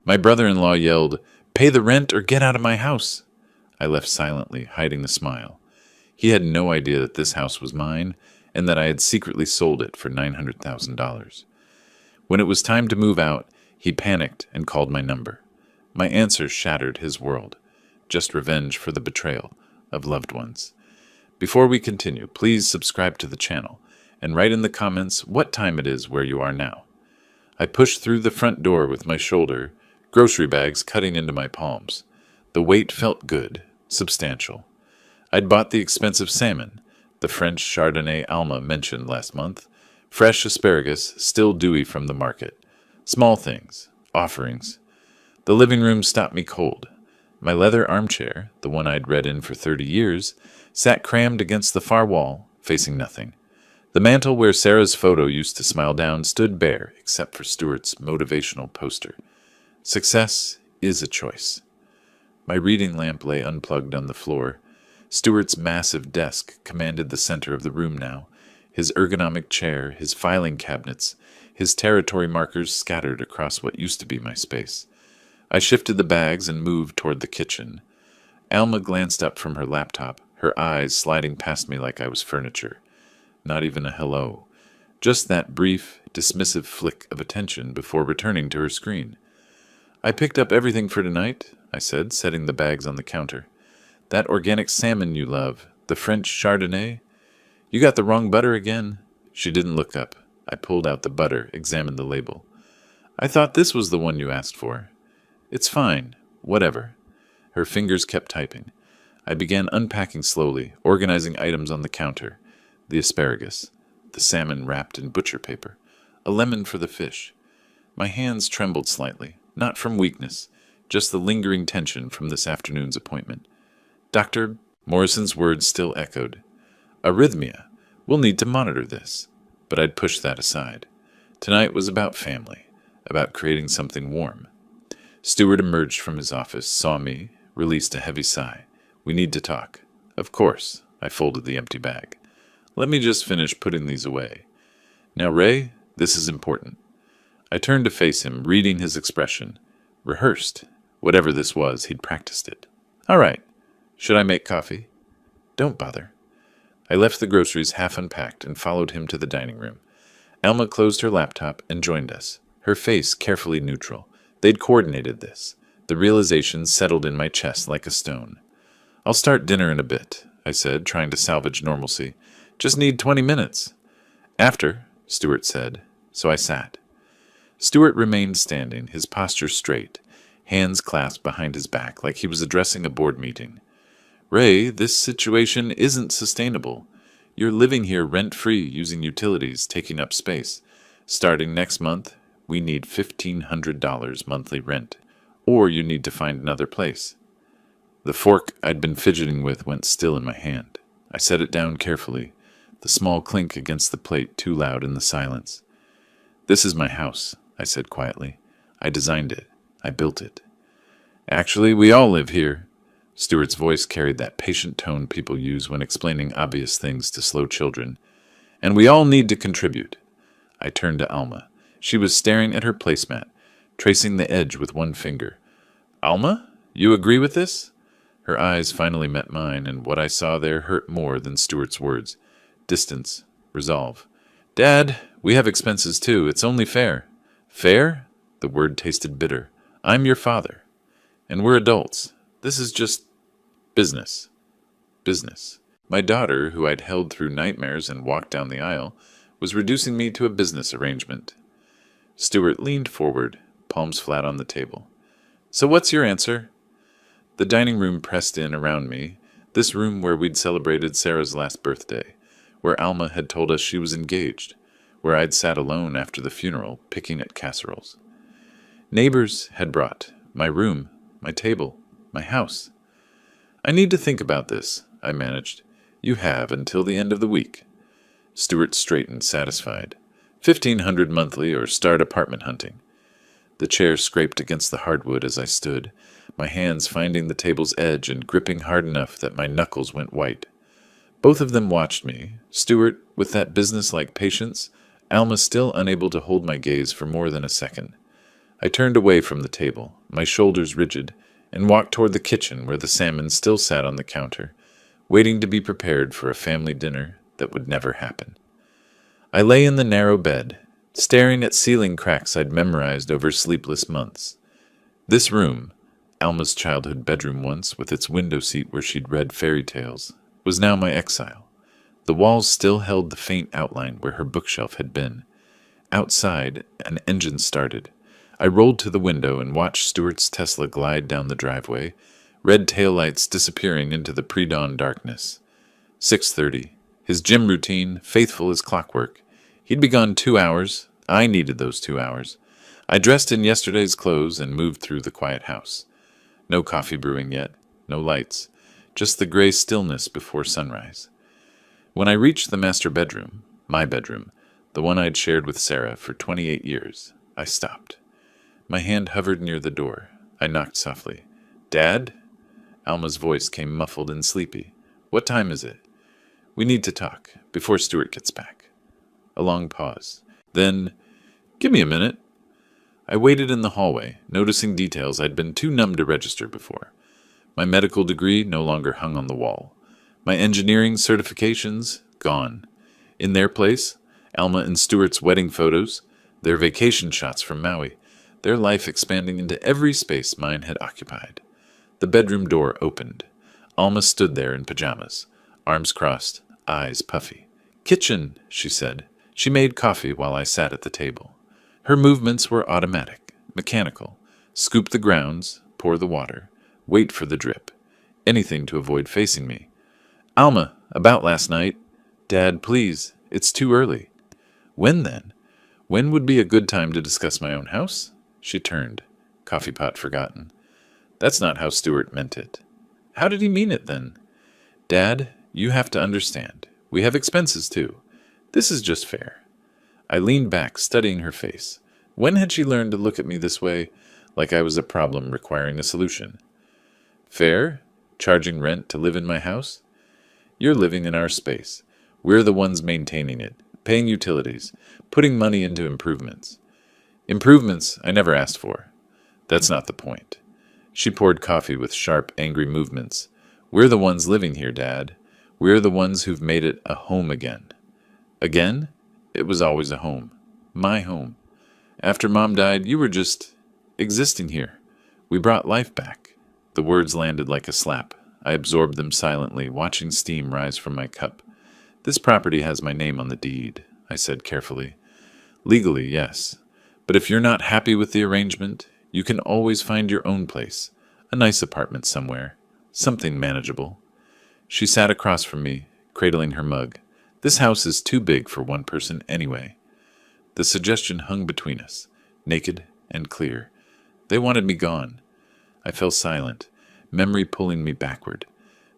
My brother-in-law yelled, "Pay the rent or get out of my house." I left silently, hiding the smile. He had no idea that this house was mine and that I had secretly sold it for $900,000. When it was time to move out, he panicked and called my number. My answer shattered his world. Just revenge for the betrayal of loved ones. Before we continue, please subscribe to the channel and write in the comments what time it is where you are now. I pushed through the front door with my shoulder, grocery bags cutting into my palms. The weight felt good, substantial. I'd bought the expensive salmon, the French Chardonnay Alma mentioned last month, fresh asparagus still dewy from the market. Small things, offerings. The living room stopped me cold. My leather armchair, the one I'd read in for 30 years, sat crammed against the far wall, facing nothing. The mantel where Sarah's photo used to smile down stood bare except for Stuart's motivational poster. Success is a choice. My reading lamp lay unplugged on the floor. Stuart's massive desk commanded the center of the room now, his ergonomic chair, his filing cabinets, his territory markers scattered across what used to be my space. I shifted the bags and moved toward the kitchen. Alma glanced up from her laptop, her eyes sliding past me like I was furniture. Not even a hello. Just that brief, dismissive flick of attention before returning to her screen. "I picked up everything for tonight," I said, setting the bags on the counter. "That organic salmon you love, the French Chardonnay. You got the wrong butter again." She didn't look up. I pulled out the butter, examined the label. "I thought this was the one you asked for." "It's fine. Whatever." Her fingers kept typing. I began unpacking slowly, organizing items on the counter. The asparagus, the salmon wrapped in butcher paper, a lemon for the fish. My hands trembled slightly, not from weakness, just the lingering tension from this afternoon's appointment. "Dr. Morrison's words still echoed. "Arrhythmia. We'll need to monitor this." But I'd pushed that aside. Tonight was about family, about creating something warm. Stuart emerged from his office, saw me, released a heavy sigh. "We need to talk." "Of course." I folded the empty bag. "Let me just finish putting these away. Now, Ray, this is important." I turned to face him, reading his expression. Rehearsed. Whatever this was, he'd practiced it. "All right. Should I make coffee?" "Don't bother." I left the groceries half unpacked and followed him to the dining room. Alma closed her laptop and joined us, her face carefully neutral. They'd coordinated this. The realization settled in my chest like a stone. "I'll start dinner in a bit," I said, trying to salvage normalcy. "Just need 20 minutes. "After," Stuart said, so I sat. Stuart remained standing, his posture straight, hands clasped behind his back like he was addressing a board meeting. "Ray, this situation isn't sustainable. You're living here rent-free, using utilities, taking up space. Starting next month, we need $1,500 monthly rent, or you need to find another place." The fork I'd been fidgeting with went still in my hand. I set it down carefully, the small clink against the plate too loud in the silence. "This is my house," I said quietly. "I designed it. I built it." "Actually, we all live here." Stuart's voice carried that patient tone people use when explaining obvious things to slow children. "And we all need to contribute." I turned to Alma. She was staring at her placemat, tracing the edge with one finger. "Alma, you agree with this?" Her eyes finally met mine, and what I saw there hurt more than Stuart's words. Distance. Resolve. "Dad, we have expenses too. It's only fair." "Fair?" The word tasted bitter. "I'm your father. And we're adults. This is just business." Business. My daughter, who I'd held through nightmares and walked down the aisle, was reducing me to a business arrangement. Stuart leaned forward, palms flat on the table. "So what's your answer?" The dining room pressed in around me, this room where we'd celebrated Sarah's last birthday, where Alma had told us she was engaged, where I'd sat alone after the funeral, picking at casseroles. Neighbors had brought my room, my table, my house. "I need to think about this," I managed. "You have until the end of the week." Stuart straightened, satisfied. 1,500 monthly or start apartment hunting. The chair scraped against the hardwood as I stood, my hands finding the table's edge and gripping hard enough that my knuckles went white. Both of them watched me, Stuart with that business-like patience, Alma still unable to hold my gaze for more than a second. I turned away from the table, my shoulders rigid, and walked toward the kitchen where the salmon still sat on the counter, waiting to be prepared for a family dinner that would never happen. I lay in the narrow bed, staring at ceiling cracks I'd memorized over sleepless months. This room, Alma's childhood bedroom once, with its window seat where she'd read fairy tales, was now my exile. The walls still held the faint outline where her bookshelf had been. Outside, an engine started. I rolled to the window and watched Stuart's Tesla glide down the driveway, red taillights disappearing into the pre-dawn darkness. 6:30. His gym routine, faithful as clockwork. He'd be gone 2 hours. I needed those 2 hours. I dressed in yesterday's clothes and moved through the quiet house. No coffee brewing yet, no lights, just the gray stillness before sunrise. When I reached the master bedroom, my bedroom, the one I'd shared with Sarah for 28 years, I stopped. My hand hovered near the door. I knocked softly. "Dad?" Alma's voice came muffled and sleepy. "What time is it?" "We need to talk, before Stuart gets back." A long pause. Then, "Give me a minute." I waited in the hallway, noticing details I'd been too numb to register before. My medical degree no longer hung on the wall. My engineering certifications, gone. In their place, Alma and Stuart's wedding photos, their vacation shots from Maui, their life expanding into every space mine had occupied. The bedroom door opened. Alma stood there in pajamas, arms crossed, eyes puffy. "Kitchen," she said. She made coffee while I sat at the table. Her movements were automatic, mechanical. Scoop the grounds, pour the water, wait for the drip. Anything to avoid facing me. "Alma, about last night." "Dad, please, it's too early." "When then? When would be a good time to discuss my own house?" She turned, coffee pot forgotten. "That's not how Stuart meant it." "How did he mean it then?" "Dad, you have to understand. We have expenses too. This is just fair." I leaned back, studying her face. When had she learned to look at me this way, like I was a problem requiring a solution? "Fair? Charging rent to live in my house?" "You're living in our space. We're the ones maintaining it, paying utilities, putting money into improvements." "Improvements I never asked for." "That's not the point." She poured coffee with sharp, angry movements. "We're the ones living here, Dad. We're the ones who've made it a home again." "Again?" "It was always a home. My home. After Mom died, you were just existing here. We brought life back." The words landed like a slap. I absorbed them silently, watching steam rise from my cup. "This property has my name on the deed," I said carefully. "Legally, yes. But if you're not happy with the arrangement, you can always find your own place. A nice apartment somewhere. Something manageable." She sat across from me, cradling her mug. "This house is too big for one person anyway." The suggestion hung between us, naked and clear. They wanted me gone. I fell silent, memory pulling me backward.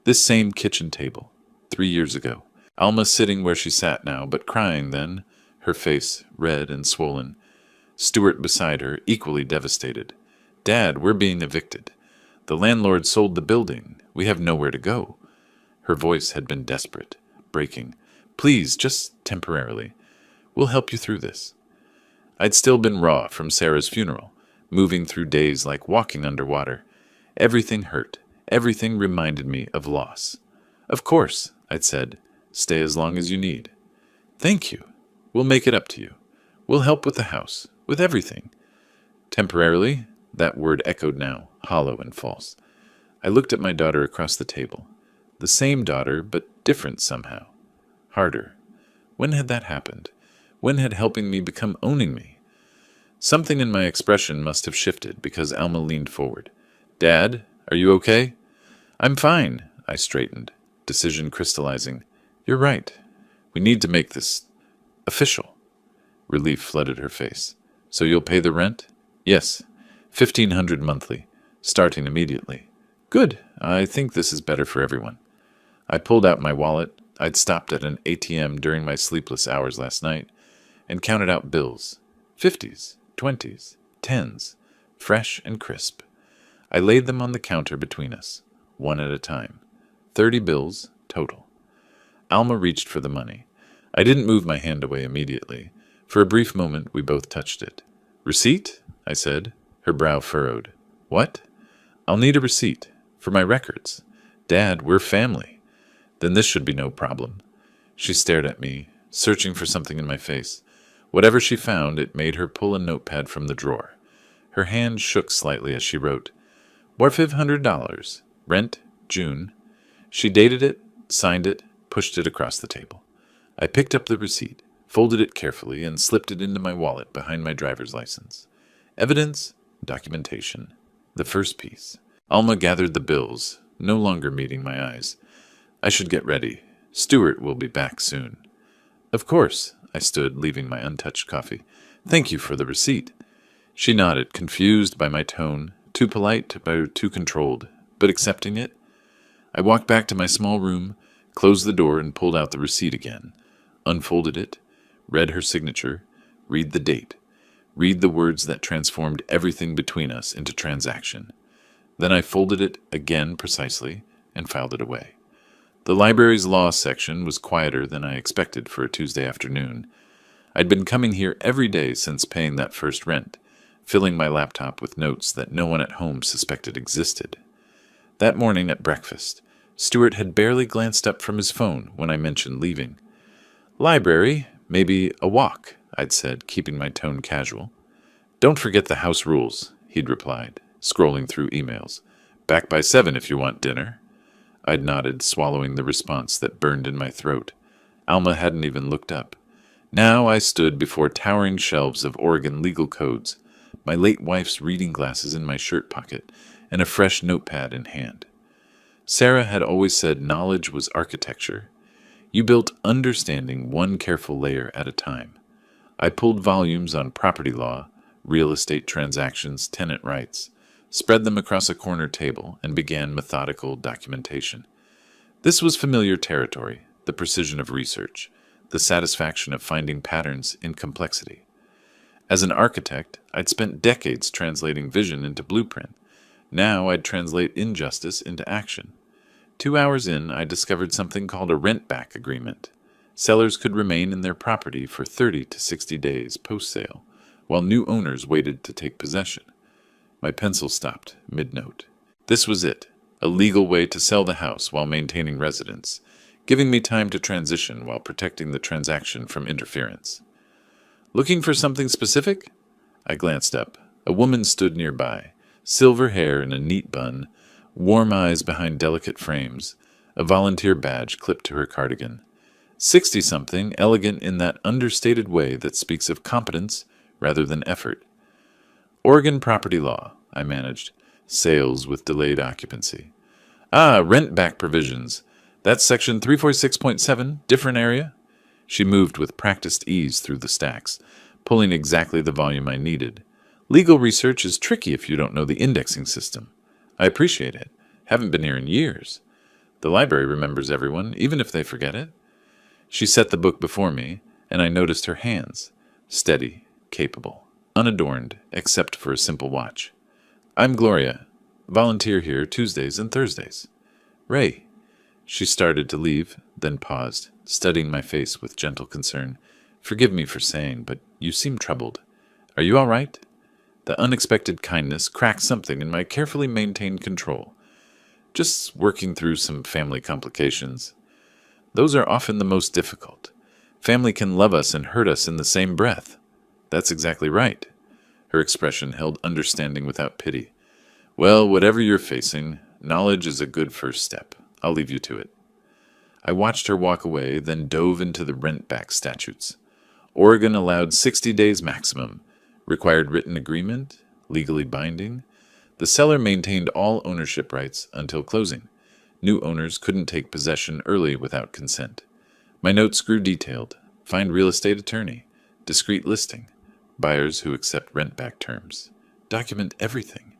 This same kitchen table, 3 years ago. Alma sitting where she sat now, but crying then, her face red and swollen. Stuart beside her, equally devastated. "Dad, we're being evicted. The landlord sold the building. We have nowhere to go." Her voice had been desperate, breaking. "Please, just temporarily. We'll help you through this." I'd still been raw from Sarah's funeral, moving through days like walking underwater. Everything hurt. Everything reminded me of loss. "Of course," I'd said. "Stay as long as you need." "Thank you. We'll make it up to you. We'll help with the house, with everything." Temporarily, that word echoed now, hollow and false. I looked at my daughter across the table. The same daughter, but different somehow. Harder. When had that happened? When had helping me become owning me? Something in my expression must have shifted because Alma leaned forward. "Dad, are you okay?" "I'm fine," I straightened, decision crystallizing. "You're right. We need to make this official." Relief flooded her face. "So you'll pay the rent?" "Yes. 1,500 monthly, starting immediately." "Good. I think this is better for everyone." I pulled out my wallet. I'd stopped at an ATM during my sleepless hours last night and counted out bills. 50s, 20s, 10s, fresh and crisp. I laid them on the counter between us, one at a time. 30 bills total. Alma reached for the money. I didn't move my hand away immediately. For a brief moment, we both touched it. "Receipt?" I said, her brow furrowed. What? I'll need a receipt. For my records. Dad, we're family. Then this should be no problem. She stared at me, searching for something in my face. Whatever she found, it made her pull a notepad from the drawer. Her hand shook slightly as she wrote, More $500. Rent, June. She dated it, signed it, pushed it across the table. I picked up the receipt, folded it carefully, and slipped it into my wallet behind my driver's license. Evidence, documentation. The first piece. Alma gathered the bills, no longer meeting my eyes. I should get ready. Stuart will be back soon. Of course, I stood, leaving my untouched coffee. Thank you for the receipt. She nodded, confused by my tone, too polite but too controlled, but accepting it. I walked back to my small room, closed the door, and pulled out the receipt again. Unfolded it, read her signature, read the date, read the words that transformed everything between us into transaction. Then I folded it again precisely and filed it away. The library's law section was quieter than I expected for a Tuesday afternoon. I'd been coming here every day since paying that first rent, filling my laptop with notes that no one at home suspected existed. That morning at breakfast, Stuart had barely glanced up from his phone when I mentioned leaving. Library, maybe a walk, I'd said, keeping my tone casual. Don't forget the house rules, he'd replied, scrolling through emails. Back by 7 if you want dinner. I'd nodded, swallowing the response that burned in my throat. Alma hadn't even looked up. Now I stood before towering shelves of Oregon legal codes, my late wife's reading glasses in my shirt pocket, and a fresh notepad in hand. Sarah had always said knowledge was architecture. You built understanding one careful layer at a time. I pulled volumes on property law, real estate transactions, tenant rights, spread them across a corner table, and began methodical documentation. This was familiar territory, the precision of research, the satisfaction of finding patterns in complexity. As an architect, I'd spent decades translating vision into blueprint. Now I'd translate injustice into action. 2 hours in, I discovered something called a rent-back agreement. Sellers could remain in their property for 30 to 60 days post-sale, while new owners waited to take possession. My pencil stopped mid-note. This was it, a legal way to sell the house while maintaining residence, giving me time to transition while protecting the transaction from interference. Looking for something specific? I glanced up. A woman stood nearby, silver hair in a neat bun, warm eyes behind delicate frames, a volunteer badge clipped to her cardigan. 60-something, elegant in that understated way that speaks of competence rather than effort. Oregon property law, I managed. Sales with delayed occupancy. Rent-back provisions. That's section 346.7, different area? She moved with practiced ease through the stacks, pulling exactly the volume I needed. Legal research is tricky if you don't know the indexing system. I appreciate it. Haven't been here in years. The library remembers everyone, even if they forget it. She set the book before me, and I noticed her hands. Steady, capable, unadorned, except for a simple watch. I'm Gloria. Volunteer here Tuesdays and Thursdays. Ray. She started to leave, then paused, studying my face with gentle concern. Forgive me for saying, but you seem troubled. Are you all right? The unexpected kindness cracked something in my carefully maintained control. Just working through some family complications. Those are often the most difficult. Family can love us and hurt us in the same breath. That's exactly right. Her expression held understanding without pity. Well, whatever you're facing, knowledge is a good first step. I'll leave you to it. I watched her walk away, then dove into the rent-back statutes. Oregon allowed 60 days maximum, required written agreement, legally binding. The seller maintained all ownership rights until closing. New owners couldn't take possession early without consent. My notes grew detailed. Find real estate attorney. Discreet listing. Buyers who accept rent-back terms. Document everything.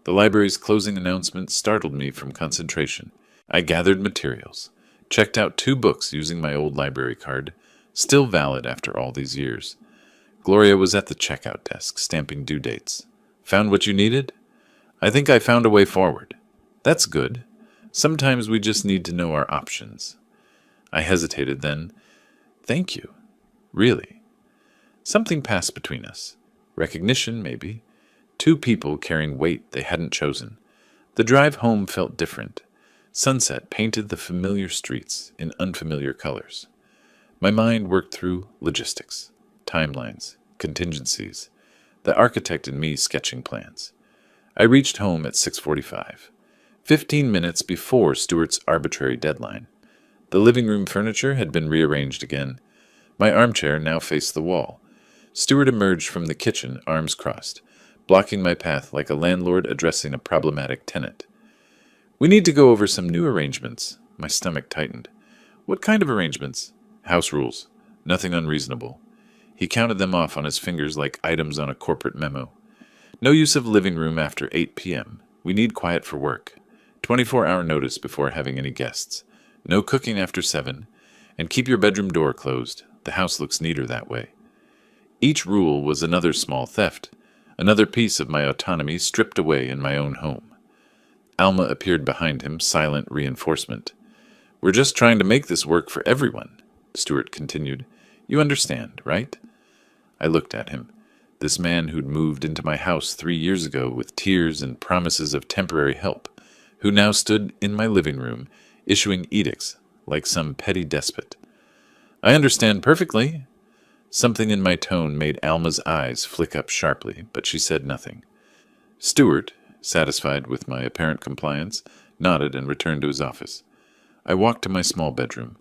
The library's closing announcement startled me from concentration. I gathered materials. Checked out 2 books using my old library card, still valid after all these years. Gloria was at the checkout desk, stamping due dates. Found what you needed? I think I found a way forward. That's good. Sometimes we just need to know our options. I hesitated then. Thank you. Really. Something passed between us. Recognition, maybe. Two people carrying weight they hadn't chosen. The drive home felt different. Sunset painted the familiar streets in unfamiliar colors. My mind worked through logistics, timelines, contingencies, the architect in me sketching plans. I reached home at 6:45, 15 minutes before Stuart's arbitrary deadline. The living room furniture had been rearranged again. My armchair now faced the wall. Stuart emerged from the kitchen, arms crossed, blocking my path like a landlord addressing a problematic tenant. "We need to go over some new arrangements." My stomach tightened. "What kind of arrangements?" "House rules. Nothing unreasonable." He counted them off on his fingers like items on a corporate memo. "No use of living room after 8 p.m. We need quiet for work. 24-hour notice before having any guests. No cooking after 7. And keep your bedroom door closed. The house looks neater that way." Each rule was another small theft, another piece of my autonomy stripped away in my own home. Alma appeared behind him, silent reinforcement. "We're just trying to make this work for everyone," Stuart continued. "You understand, right?" I looked at him. This man who'd moved into my house 3 years ago with tears and promises of temporary help, who now stood in my living room, issuing edicts like some petty despot. "I understand perfectly." Something in my tone made Alma's eyes flick up sharply, but she said nothing. Stuart, satisfied with my apparent compliance, nodded and returned to his office. I walked to my small bedroom,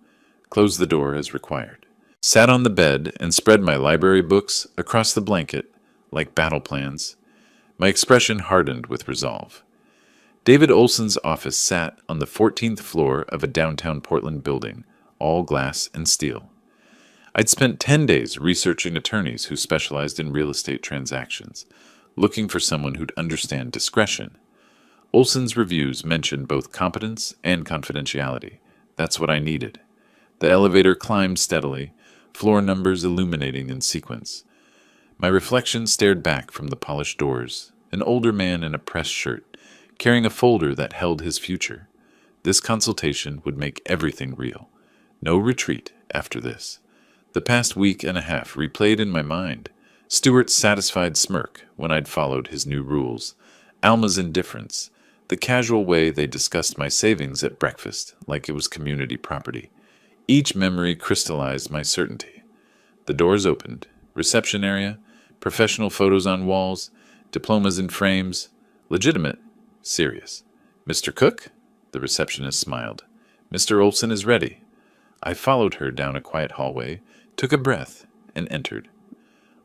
closed the door as required, sat on the bed and spread my library books across the blanket like battle plans. My expression hardened with resolve. David Olson's office sat on the 14th floor of a downtown Portland building, all glass and steel. I'd spent 10 days researching attorneys who specialized in real estate transactions, looking for someone who'd understand discretion. Olson's reviews mentioned both competence and confidentiality. That's what I needed. The elevator climbed steadily, floor numbers illuminating in sequence. My reflection stared back from the polished doors, an older man in a pressed shirt, carrying a folder that held his future. This consultation would make everything real. No retreat after this. The past week and a half replayed in my mind. Stuart's satisfied smirk when I'd followed his new rules, Alma's indifference, the casual way they discussed my savings at breakfast like it was community property. Each memory crystallized my certainty. The doors opened. Reception area, professional photos on walls, diplomas in frames. Legitimate, serious. "Mr. Cook?" The receptionist smiled. "Mr. Olson is ready." I followed her down a quiet hallway, took a breath, and entered.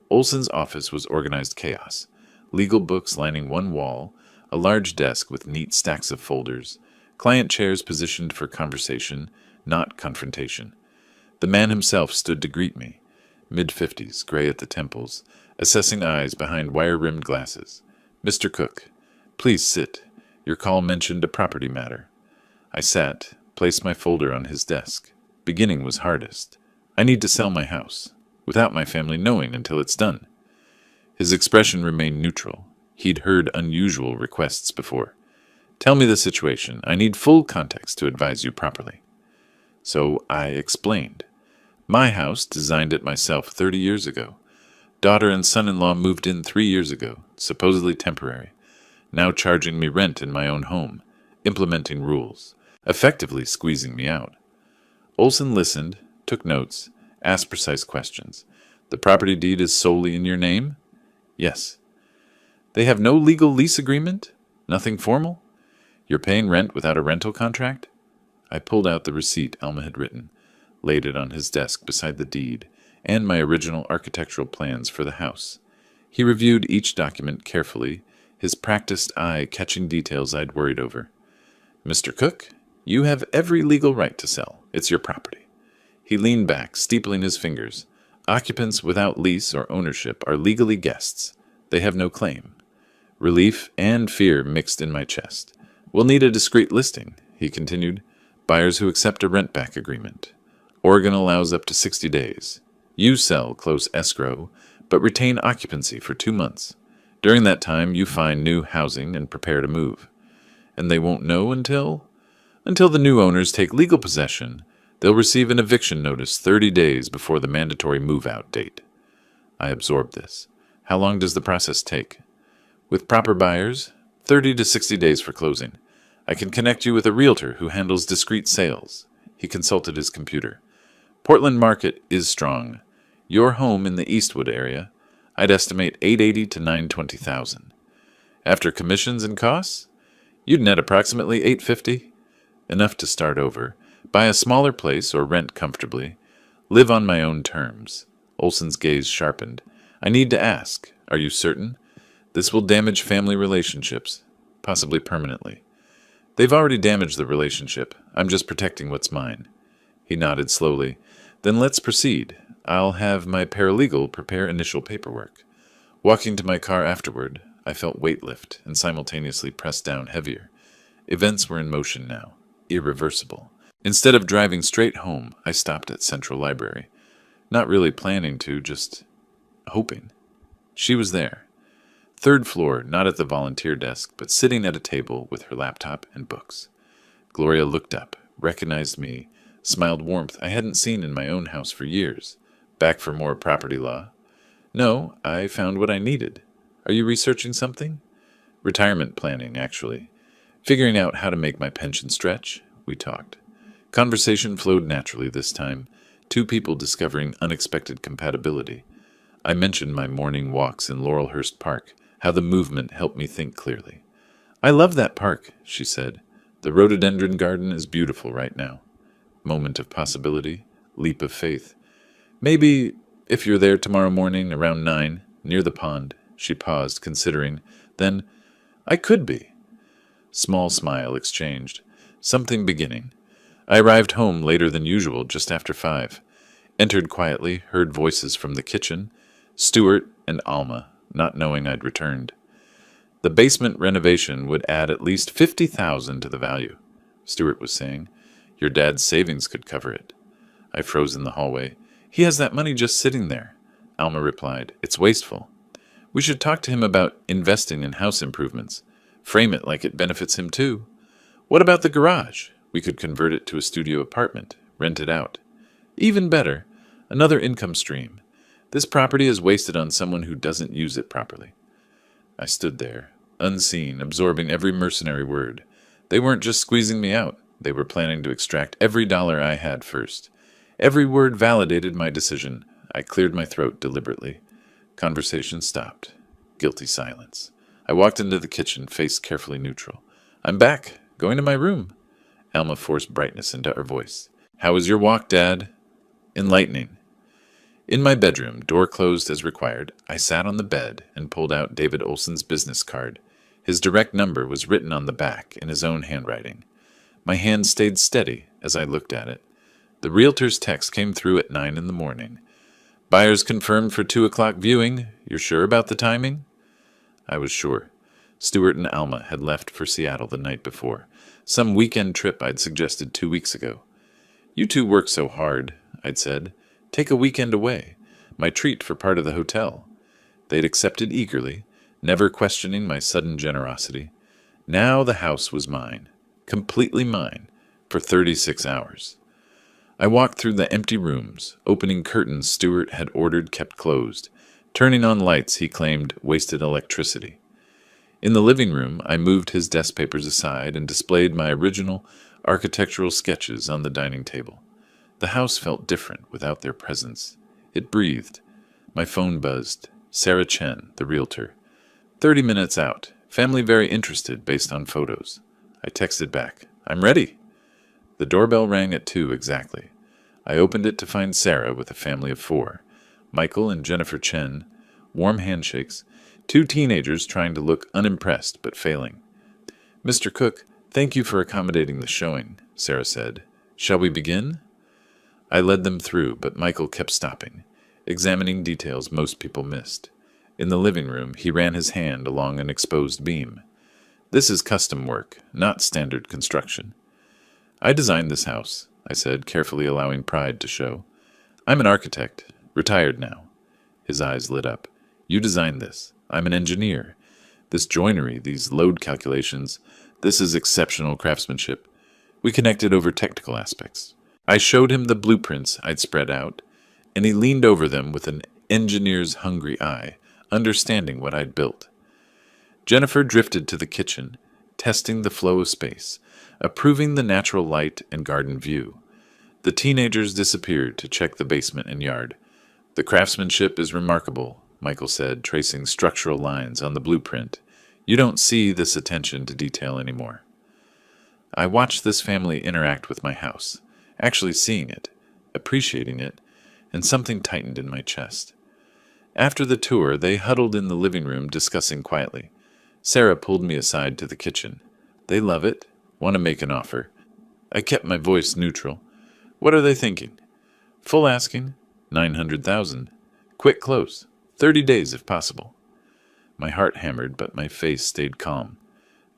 Olson's office was organized chaos. Legal books lining one wall, a large desk with neat stacks of folders, client chairs positioned for conversation, not confrontation. The man himself stood to greet me, mid-50s, gray at the temples, assessing eyes behind wire-rimmed glasses. "Mr. Cook, please sit. Your call mentioned a property matter." I sat, placed my folder on his desk. Beginning was hardest. I need to sell my house, without my family knowing until it's done. His expression remained neutral. He'd heard unusual requests before. "Tell me the situation. I need full context to advise you properly." So I explained. My house, designed it myself 30 years ago. Daughter and son-in-law moved in 3 years ago, supposedly temporary. Now charging me rent in my own home, implementing rules, effectively squeezing me out. Olson listened, took notes, asked precise questions. "The property deed is solely in your name?" "Yes." "They have no legal lease agreement? Nothing formal? You're paying rent without a rental contract?" I pulled out the receipt Alma had written, laid it on his desk beside the deed, and my original architectural plans for the house. He reviewed each document carefully, his practiced eye catching details I'd worried over. "Mr. Cook, you have every legal right to sell. It's your property." He leaned back, steepling his fingers. "Occupants without lease or ownership are legally guests. They have no claim." Relief and fear mixed in my chest. "We'll need a discreet listing," he continued. "Buyers who accept a rent-back agreement. Oregon allows up to 60 days. You sell close escrow, but retain occupancy for 2 months. During that time, you find new housing and prepare to move. And they won't know until the new owners take legal possession. They'll receive an eviction notice 30 days before the mandatory move-out date." I absorbed this. "How long does the process take?" With proper buyers, 30 to 60 days for closing. I can connect you with a realtor who handles discreet sales. He consulted his computer. Portland market is strong. Your home in the Eastwood area, I'd estimate 880 to 920,000. After commissions and costs, you'd net approximately 850, enough to start over, buy a smaller place or rent comfortably, live on my own terms. Olson's gaze sharpened. I need to ask, are you certain? This will damage family relationships, possibly permanently. They've already damaged the relationship. I'm just protecting what's mine. He nodded slowly. Then let's proceed. I'll have my paralegal prepare initial paperwork. Walking to my car afterward, I felt weight lift and simultaneously pressed down heavier. Events were in motion now, irreversible. Instead of driving straight home, I stopped at Central Library. Not really planning to, just hoping. She was there. Third floor, not at the volunteer desk, but sitting at a table with her laptop and books. Gloria looked up, recognized me, smiled warmth I hadn't seen in my own house for years. Back for more property law? No, I found what I needed. Are you researching something? Retirement planning, actually. Figuring out how to make my pension stretch, we talked. Conversation flowed naturally this time, two people discovering unexpected compatibility. I mentioned my morning walks in Laurelhurst Park, how the movement helped me think clearly. I love that park, she said. The rhododendron garden is beautiful right now. Moment of possibility, leap of faith. Maybe, if you're there tomorrow morning around 9, near the pond. She paused, considering. Then, I could be. Small smile exchanged. Something beginning. I arrived home later than usual, just after 5. Entered quietly, heard voices from the kitchen. Stuart and Alma, not knowing I'd returned. The basement renovation would add at least $50,000 to the value, Stuart was saying. Your dad's savings could cover it. I froze in the hallway. He has that money just sitting there. Alma replied. It's wasteful. We should talk to him about investing in house improvements. Frame it like it benefits him too. What about the garage? We could convert it to a studio apartment, rent it out. Even better, another income stream. This property is wasted on someone who doesn't use it properly. I stood there, unseen, absorbing every mercenary word. They weren't just squeezing me out. They were planning to extract every dollar I had first. Every word validated my decision. I cleared my throat deliberately. Conversation stopped. Guilty silence. I walked into the kitchen, face carefully neutral. I'm back. Going to my room. Alma forced brightness into her voice. How was your walk, Dad? Enlightening. In my bedroom, door closed as required, I sat on the bed and pulled out David Olson's business card. His direct number was written on the back in his own handwriting. My hand stayed steady as I looked at it. The realtor's text came through at 9 in the morning. Buyers confirmed for 2 o'clock viewing. You're sure about the timing? I was sure. Stuart and Alma had left for Seattle the night before. Some weekend trip I'd suggested 2 weeks ago. You two work so hard, I'd said. Take a weekend away. My treat for part of the hotel. They'd accepted eagerly, never questioning my sudden generosity. Now the house was mine. Completely mine. For 36 hours. I walked through the empty rooms, opening curtains Stuart had ordered kept closed, turning on lights he claimed wasted electricity. In the living room, I moved his desk papers aside and displayed my original architectural sketches on the dining table. The house felt different without their presence. It breathed. My phone buzzed. Sarah Chen, the realtor. 30 minutes out. Family very interested based on photos. I texted back. I'm ready. The doorbell rang at 2 exactly. I opened it to find Sarah with a family of 4. Michael and Jennifer Chen. Warm handshakes. 2 teenagers trying to look unimpressed but failing. Mr. Cook, thank you for accommodating the showing, Sarah said. Shall we begin? I led them through, but Michael kept stopping, examining details most people missed. In the living room, he ran his hand along an exposed beam. This is custom work, not standard construction. I designed this house, I said, carefully allowing pride to show. I'm an architect, retired now. His eyes lit up. You designed this. I'm an engineer. This joinery, these load calculations, this is exceptional craftsmanship. We connected over technical aspects. I showed him the blueprints I'd spread out, and he leaned over them with an engineer's hungry eye, understanding what I'd built. Jennifer drifted to the kitchen, testing the flow of space, approving the natural light and garden view. The teenagers disappeared to check the basement and yard. The craftsmanship is remarkable, Michael said, tracing structural lines on the blueprint. You don't see this attention to detail anymore. I watched this family interact with my house, actually seeing it, appreciating it, and something tightened in my chest. After the tour, they huddled in the living room discussing quietly. Sarah pulled me aside to the kitchen. They love it, want to make an offer. I kept my voice neutral. What are they thinking? Full asking, 900,000. Quick close, 30 days if possible. My heart hammered, but my face stayed calm.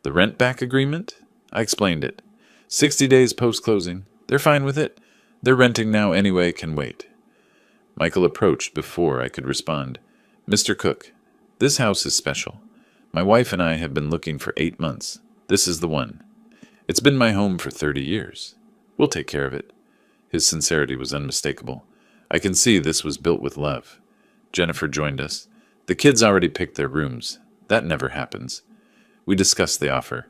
The rent-back agreement? I explained it. 60 days post-closing. They're fine with it. They're renting now anyway, can wait. Michael approached before I could respond. Mr. Cook, this house is special. My wife and I have been looking for 8 months. This is the one. It's been my home for 30 years. We'll take care of it. His sincerity was unmistakable. I can see this was built with love. Jennifer joined us. The kids already picked their rooms. That never happens. We discussed the offer.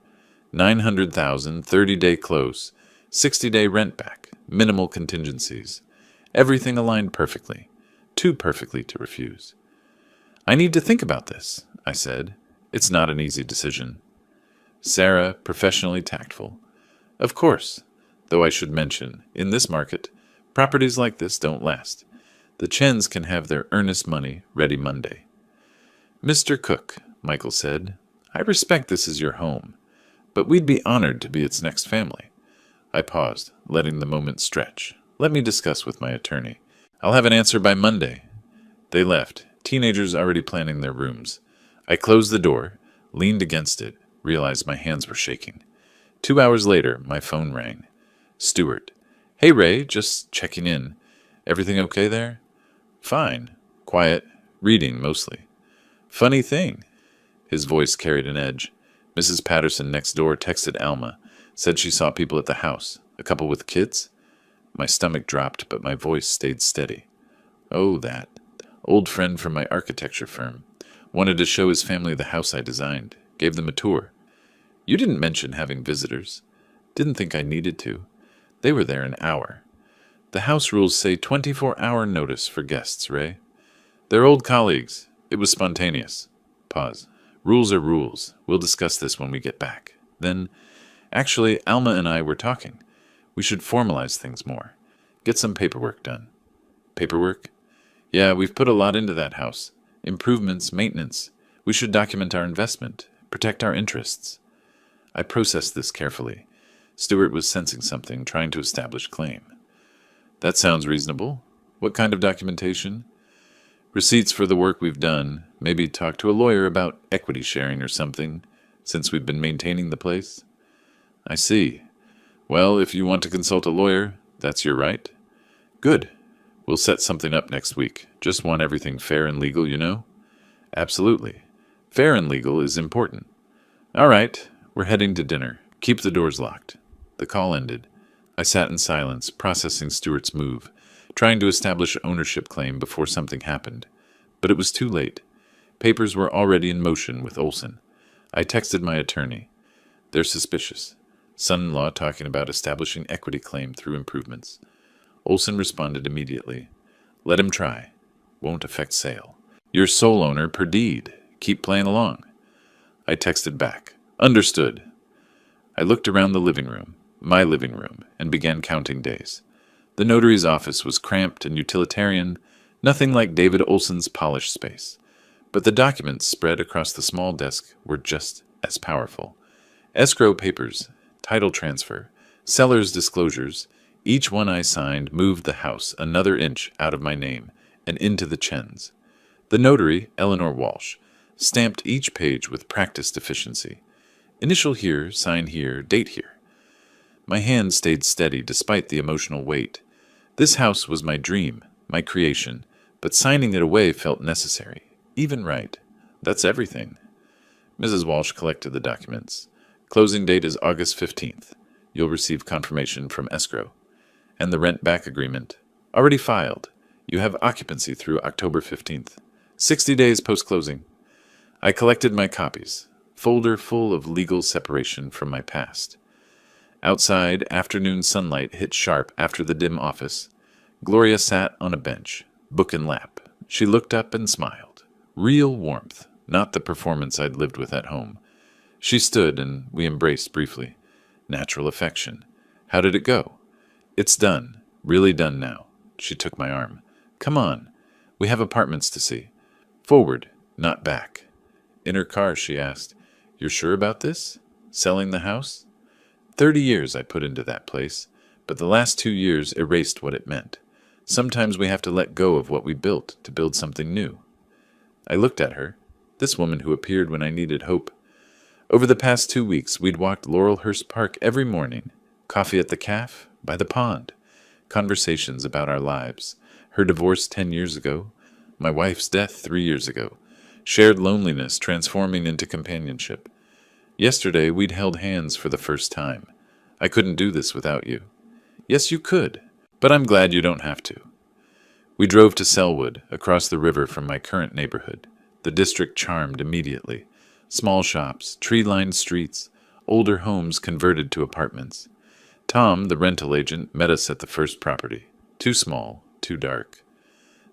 900,000, 30-day close, 60-day rent back, minimal contingencies. Everything aligned perfectly. Too perfectly to refuse. I need to think about this, I said. It's not an easy decision. Sarah, professionally tactful. Of course, though I should mention, in this market, properties like this don't last. The Chens can have their earnest money ready Monday. Mr. Cook, Michael said, I respect this is your home, but we'd be honored to be its next family. I paused, letting the moment stretch. Let me discuss with my attorney. I'll have an answer by Monday. They left, teenagers already planning their rooms. I closed the door, leaned against it, realized my hands were shaking. 2 hours later, my phone rang. Stuart. Hey, Ray, just checking in. Everything okay there? Fine. Quiet. Reading, mostly. Funny thing. His voice carried an edge. Mrs. Patterson next door texted Alma. Said she saw people at the house. A couple with kids? My stomach dropped, but my voice stayed steady. Oh, that. Old friend from my architecture firm. Wanted to show his family the house I designed. Gave them a tour. You didn't mention having visitors. Didn't think I needed to. They were there an hour. The house rules say 24-hour notice for guests, Ray. They're old colleagues. It was spontaneous. Pause. Rules are rules. We'll discuss this when we get back. Then, actually, Alma and I were talking. We should formalize things more. Get some paperwork done. Paperwork? Yeah, we've put a lot into that house. Improvements, maintenance. We should document our investment, protect our interests. I processed this carefully. Stuart was sensing something, trying to establish claim. That sounds reasonable. What kind of documentation? Receipts for the work we've done. Maybe talk to a lawyer about equity sharing or something, since we've been maintaining the place. I see. Well, if you want to consult a lawyer, that's your right. Good. We'll set something up next week. Just want everything fair and legal, you know? Absolutely. Fair and legal is important. All right, we're heading to dinner. Keep the doors locked. The call ended. I sat in silence, processing Stuart's move, trying to establish ownership claim before something happened. But it was too late. Papers were already in motion with Olson. I texted my attorney. They're suspicious. Son-in-law talking about establishing equity claim through improvements. Olson responded immediately. Let him try. Won't affect sale. You're sole owner per deed. Keep playing along. I texted back. Understood. I looked around the living room, my living room, and began counting days. The notary's office was cramped and utilitarian, nothing like David Olson's polished space. But the documents spread across the small desk were just as powerful. Escrow papers, title transfer, seller's disclosures, each one I signed moved the house another inch out of my name and into the Chens. The notary, Eleanor Walsh, stamped each page with practiced efficiency. Initial here, sign here, date here. My hand stayed steady despite the emotional weight. This house was my dream, my creation, but signing it away felt necessary, even right. That's everything. Mrs. Walsh collected the documents. Closing date is August 15th. You'll receive confirmation from escrow. And the rent-back agreement. Already filed. You have occupancy through October 15th. 60 days post-closing. I collected my copies. folder full of legal separation from my past. Outside, afternoon sunlight hit sharp after the dim office. Gloria sat on a bench, book in lap. She looked up and smiled. Real warmth, not the performance I'd lived with at home. She stood, and we embraced briefly. Natural affection. How did it go? It's done. Really done now. She took my arm. Come on. We have apartments to see. Forward, not back. In her car, she asked, You're sure about this? Selling the house? 30 years I put into that place, but the last 2 years erased what it meant. Sometimes we have to let go of what we built to build something new. I looked at her, this woman who appeared when I needed hope. Over the past 2 weeks, we'd walked Laurelhurst Park every morning, coffee at the cafe, by the pond, conversations about our lives, her divorce 10 years ago, my wife's death 3 years ago, shared loneliness transforming into companionship. Yesterday, we'd held hands for the first time. I couldn't do this without you. Yes, you could, but I'm glad you don't have to. We drove to Selwood, across the river from my current neighborhood. The district charmed immediately. Small shops, tree-lined streets, older homes converted to apartments. Tom, the rental agent, met us at the first property. Too small, too dark.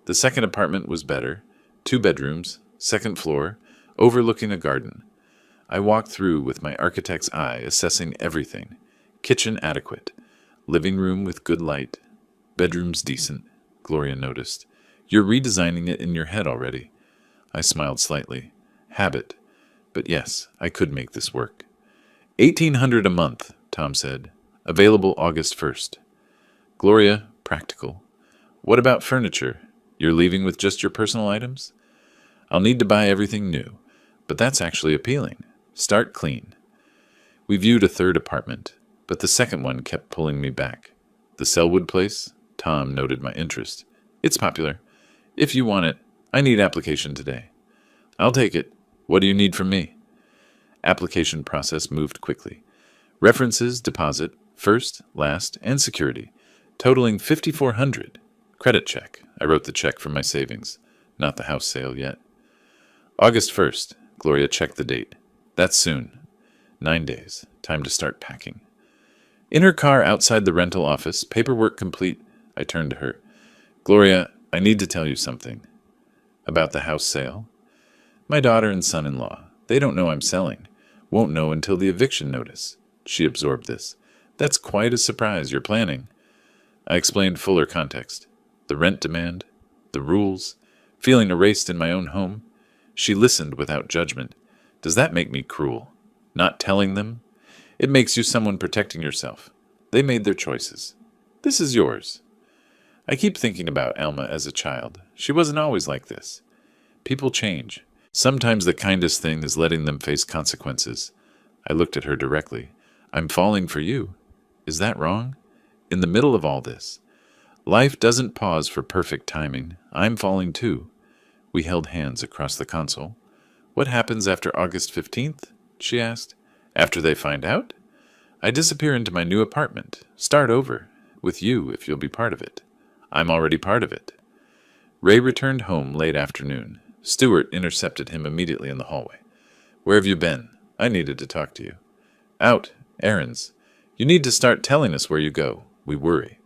The second apartment was better. 2 bedrooms, second floor, overlooking a garden. I walked through with my architect's eye, assessing everything. Kitchen adequate. Living room with good light. Bedrooms decent, Gloria noticed. You're redesigning it in your head already. I smiled slightly. Habit. But yes, I could make this work. $1,800 a month, Tom said. Available August 1st. Gloria, practical. What about furniture? You're leaving with just your personal items? I'll need to buy everything new, but that's actually appealing. Start clean. We viewed a third apartment, but the second one kept pulling me back. The Selwood place? Tom noted my interest. It's popular. If you want it, I need application today. I'll take it. What do you need from me? Application process moved quickly. References, deposit, first, last, and security, totaling $5,400. Credit check. I wrote the check from my savings. Not the house sale yet. August 1st. Gloria checked the date. That's soon. 9 days. Time to start packing. In her car outside the rental office, paperwork complete, I turned to her. Gloria, I need to tell you something. About the house sale? My daughter and son-in-law. They don't know I'm selling. Won't know until the eviction notice. She absorbed this. That's quite a surprise you're planning. I explained fuller context. The rent demand, the rules, feeling erased in my own home. She listened without judgment. Does that make me cruel? Not telling them? It makes you someone protecting yourself. They made their choices. This is yours. I keep thinking about Alma as a child. She wasn't always like this. People change. Sometimes the kindest thing is letting them face consequences. I looked at her directly. I'm falling for you. Is that wrong? In the middle of all this. Life doesn't pause for perfect timing. I'm falling too. We held hands across the console. What happens after August 15th? She asked. After they find out? I disappear into my new apartment. Start over. With you, if you'll be part of it. I'm already part of it. Ray returned home late afternoon. Stuart intercepted him immediately in the hallway. Where have you been? I needed to talk to you. Out. Errands. You need to start telling us where you go. We worry.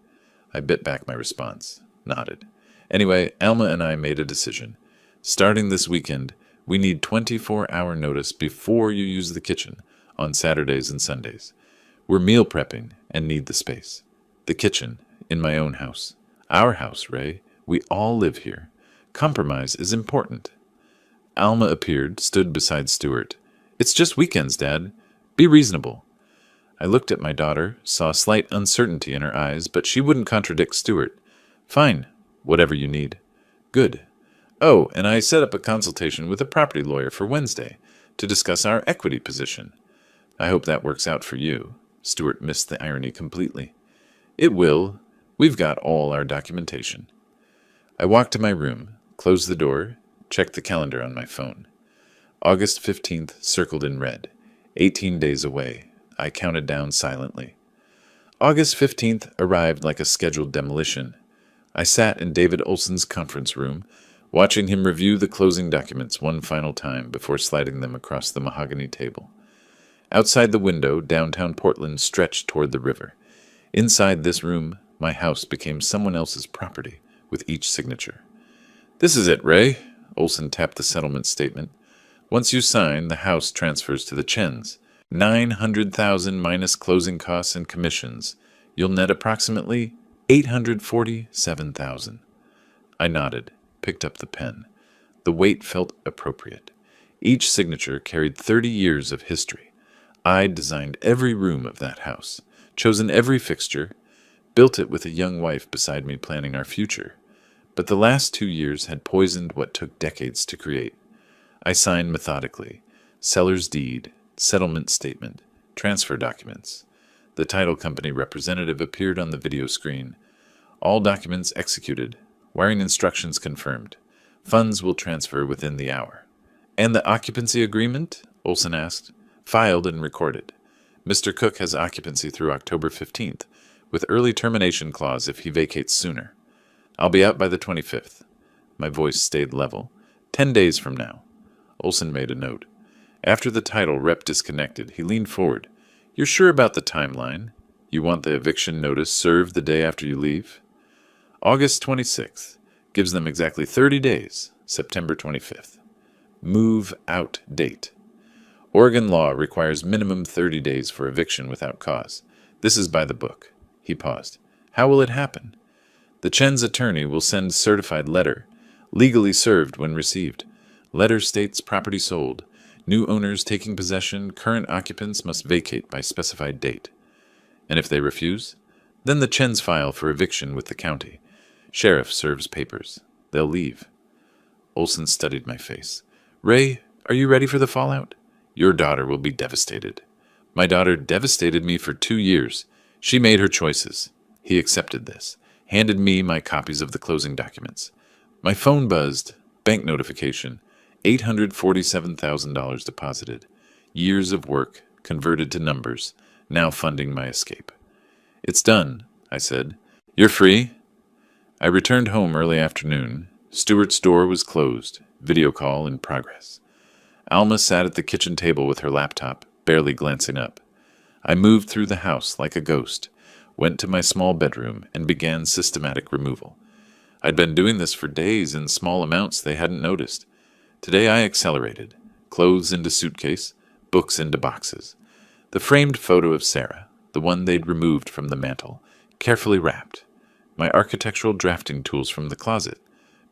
I bit back my response. Nodded. Anyway, Alma and I made a decision. Starting this weekend, we need 24-hour notice before you use the kitchen on Saturdays and Sundays. We're meal prepping and need the space. The kitchen, in my own house. Our house, Ray. We all live here. Compromise is important. Alma appeared, stood beside Stuart. It's just weekends, Dad. Be reasonable. I looked at my daughter, saw a slight uncertainty in her eyes, but she wouldn't contradict Stuart. Fine. Whatever you need. Good. Oh, and I set up a consultation with a property lawyer for Wednesday to discuss our equity position. I hope that works out for you. Stuart missed the irony completely. It will. We've got all our documentation. I walked to my room, closed the door, checked the calendar on my phone. August 15th circled in red. 18 days away. I counted down silently. August 15th arrived like a scheduled demolition. I sat in David Olson's conference room, watching him review the closing documents one final time before sliding them across the mahogany table. Outside the window, downtown Portland stretched toward the river. Inside this room, my house became someone else's property with each signature. "This is it, Ray." Olson tapped the settlement statement. "Once you sign, the house transfers to the Chens. 900,000 minus closing costs and commissions. You'll net approximately 847,000. I nodded, picked up the pen. The weight felt appropriate. Each signature carried 30 years of history. I'd designed every room of that house, chosen every fixture, built it with a young wife beside me planning our future. But the last 2 years had poisoned what took decades to create. I signed methodically. Seller's deed, settlement statement, transfer documents. The title company representative appeared on the video screen. All documents executed. Wiring instructions confirmed. Funds will transfer within the hour. "And the occupancy agreement?" Olson asked. "Filed and recorded. Mr. Cook has occupancy through October 15th, with early termination clause if he vacates sooner. I'll be out by the 25th. My voice stayed level. 10 days from now. Olson made a note. After the title rep disconnected, he leaned forward. "You're sure about the timeline? You want the eviction notice served the day after you leave?" "August 26th. Gives them exactly 30 days. September 25th. Move out date. Oregon law requires minimum 30 days for eviction without cause. This is by the book." He paused. "How will it happen?" "The Chen's attorney will send certified letter, legally served when received. Letter states property sold. New owners taking possession, current occupants must vacate by specified date. And if they refuse, then the Chen's file for eviction with the county. Sheriff serves papers. They'll leave." Olson studied my face. "Ray, are you ready for the fallout? Your daughter will be devastated. My daughter devastated me for 2 years. She made her choices." He accepted this, handed me my copies of the closing documents. My phone buzzed. Bank notification. $847,000 deposited. Years of work, converted to numbers, now funding my escape. "It's done," I said. "You're free?" I returned home early afternoon. Stewart's door was closed. Video call in progress. Alma sat at the kitchen table with her laptop, barely glancing up. I moved through the house like a ghost, went to my small bedroom, and began systematic removal. I'd been doing this for days in small amounts they hadn't noticed. Today I accelerated. Clothes into suitcase, books into boxes. The framed photo of Sarah, the one they'd removed from the mantel, carefully wrapped. My architectural drafting tools from the closet,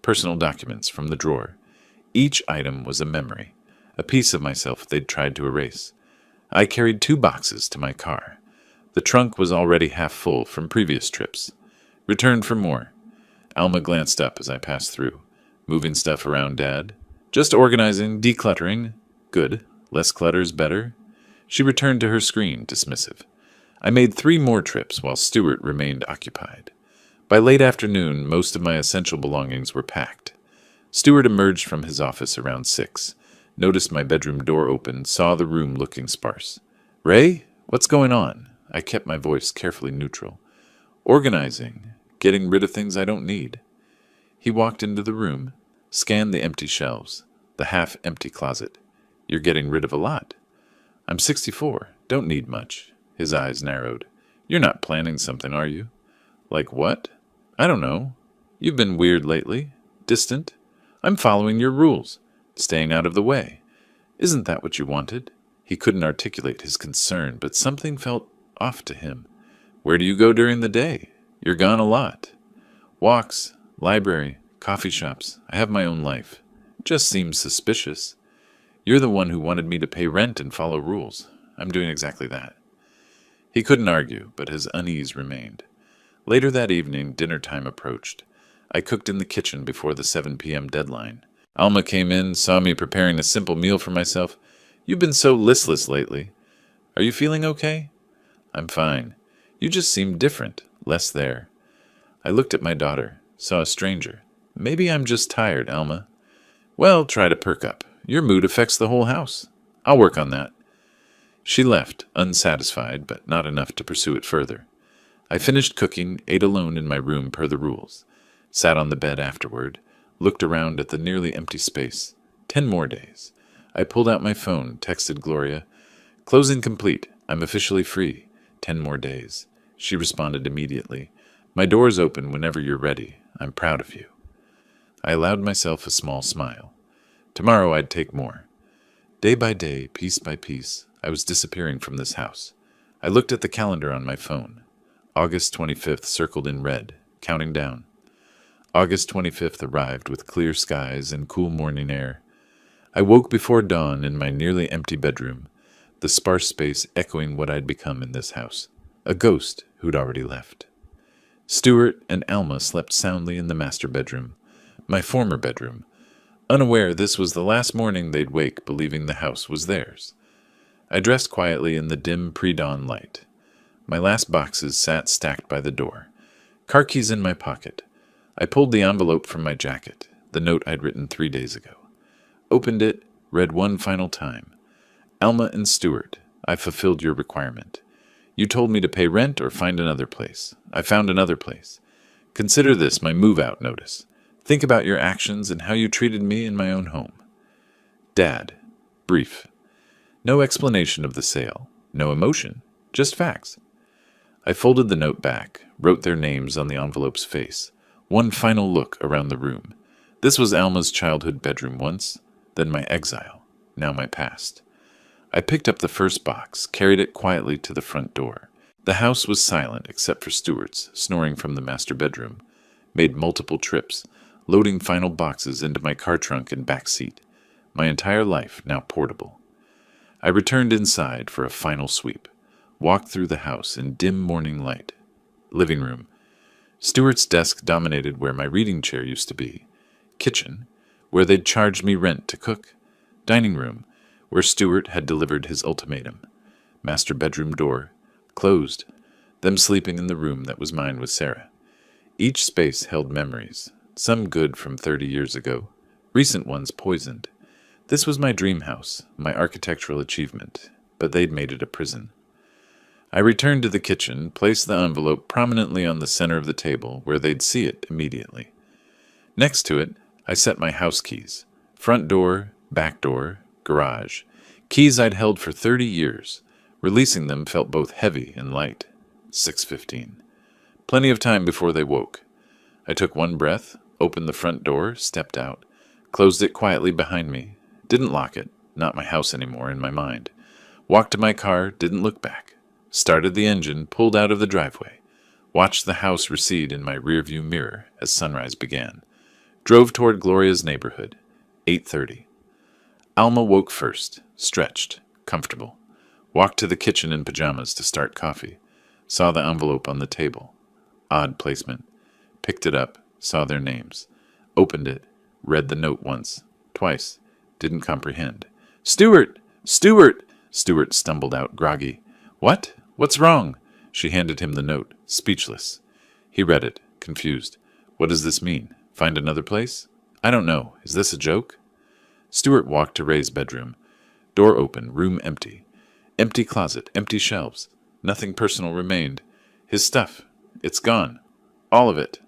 personal documents from the drawer. Each item was a memory, a piece of myself they'd tried to erase. I carried 2 boxes to my car. The trunk was already half full from previous trips. Returned for more. Alma glanced up as I passed through. "Moving stuff around, Dad?" "Just organizing, decluttering." "Good. Less clutter's better." She returned to her screen, dismissive. I made 3 more trips while Stewart remained occupied. By late afternoon, most of my essential belongings were packed. Stewart emerged from his office around 6, noticed my bedroom door open, saw the room looking sparse. "Ray, what's going on?" I kept my voice carefully neutral. "Organizing, getting rid of things I don't need." He walked into the room, scanned the empty shelves, the half-empty closet. "You're getting rid of a lot." "I'm 64, don't need much." His eyes narrowed. "You're not planning something, are you?" "Like what?" "I don't know. You've been weird lately. Distant. I'm following your rules. Staying out of the way. Isn't that what you wanted?" He couldn't articulate his concern, but something felt off to him. "Where do you go during the day? You're gone a lot." "Walks, library, coffee shops. I have my own life. Just seems suspicious." "You're the one who wanted me to pay rent and follow rules. I'm doing exactly that." He couldn't argue, but his unease remained. Later that evening, dinner time approached. I cooked in the kitchen before the 7 p.m. deadline. Alma came in, saw me preparing a simple meal for myself. "You've been so listless lately. Are you feeling okay?" "I'm fine. You just seem different, less there." I looked at my daughter, saw a stranger. "Maybe I'm just tired, Alma." "Well, try to perk up. Your mood affects the whole house. I'll work on that." She left, unsatisfied, but not enough to pursue it further. I finished cooking, ate alone in my room per the rules. Sat on the bed afterward, looked around at the nearly empty space. 10 more days. I pulled out my phone, texted Gloria. Closing complete. I'm officially free. 10 more days. She responded immediately. My door's open whenever you're ready. I'm proud of you. I allowed myself a small smile. Tomorrow I'd take more. Day by day, piece by piece, I was disappearing from this house. I looked at the calendar on my phone. August 25th circled in red, counting down. August 25th arrived with clear skies and cool morning air. I woke before dawn in my nearly empty bedroom, the sparse space echoing what I'd become in this house. A ghost who'd already left. Stuart and Alma slept soundly in the master bedroom, my former bedroom, unaware this was the last morning they'd wake believing the house was theirs. I dressed quietly in the dim pre-dawn light. My last boxes sat stacked by the door. Car keys in my pocket. I pulled the envelope from my jacket, the note I'd written 3 days ago. Opened it, read one final time. Alma and Stuart, I fulfilled your requirement. You told me to pay rent or find another place. I found another place. Consider this my move-out notice. Think about your actions and how you treated me in my own home. Dad. Brief. No explanation of the sale. No emotion. Just facts. I folded the note back, wrote their names on the envelope's face. One final look around the room. This was Alma's childhood bedroom once, then my exile, now my past. I picked up the first box, carried it quietly to the front door. The house was silent except for Stuart's, snoring from the master bedroom. Made multiple trips, loading final boxes into my car trunk and back seat. My entire life now portable. I returned inside for a final sweep. Walked through the house in dim morning light. Living room. Stuart's desk dominated where my reading chair used to be. Kitchen, where they'd charged me rent to cook. Dining room, where Stuart had delivered his ultimatum. Master bedroom door, closed. Them sleeping in the room that was mine with Sarah. Each space held memories, some good from 30 years ago, recent ones poisoned. This was my dream house, my architectural achievement, but they'd made it a prison. I returned to the kitchen, placed the envelope prominently on the center of the table where they'd see it immediately. Next to it, I set my house keys. Front door, back door, garage. Keys I'd held for 30 years. Releasing them felt both heavy and light. 6:15. Plenty of time before they woke. I took one breath, opened the front door, stepped out, closed it quietly behind me. Didn't lock it, not my house anymore in my mind. Walked to my car, didn't look back. Started the engine, pulled out of the driveway. Watched the house recede in my rearview mirror as sunrise began. Drove toward Gloria's neighborhood. 8:30. Alma woke first, stretched, comfortable. Walked to the kitchen in pajamas to start coffee. Saw the envelope on the table. Odd placement. Picked it up, saw their names. Opened it, read the note once, twice. Didn't comprehend. Stuart! Stuart! Stuart stumbled out, groggy. What? What's wrong? She handed him the note, speechless. He read it, confused. What does this mean? Find another place? I don't know. Is this a joke? Stuart walked to Ray's bedroom. Door open, room empty. Empty closet, empty shelves. Nothing personal remained. His stuff. It's gone. All of it.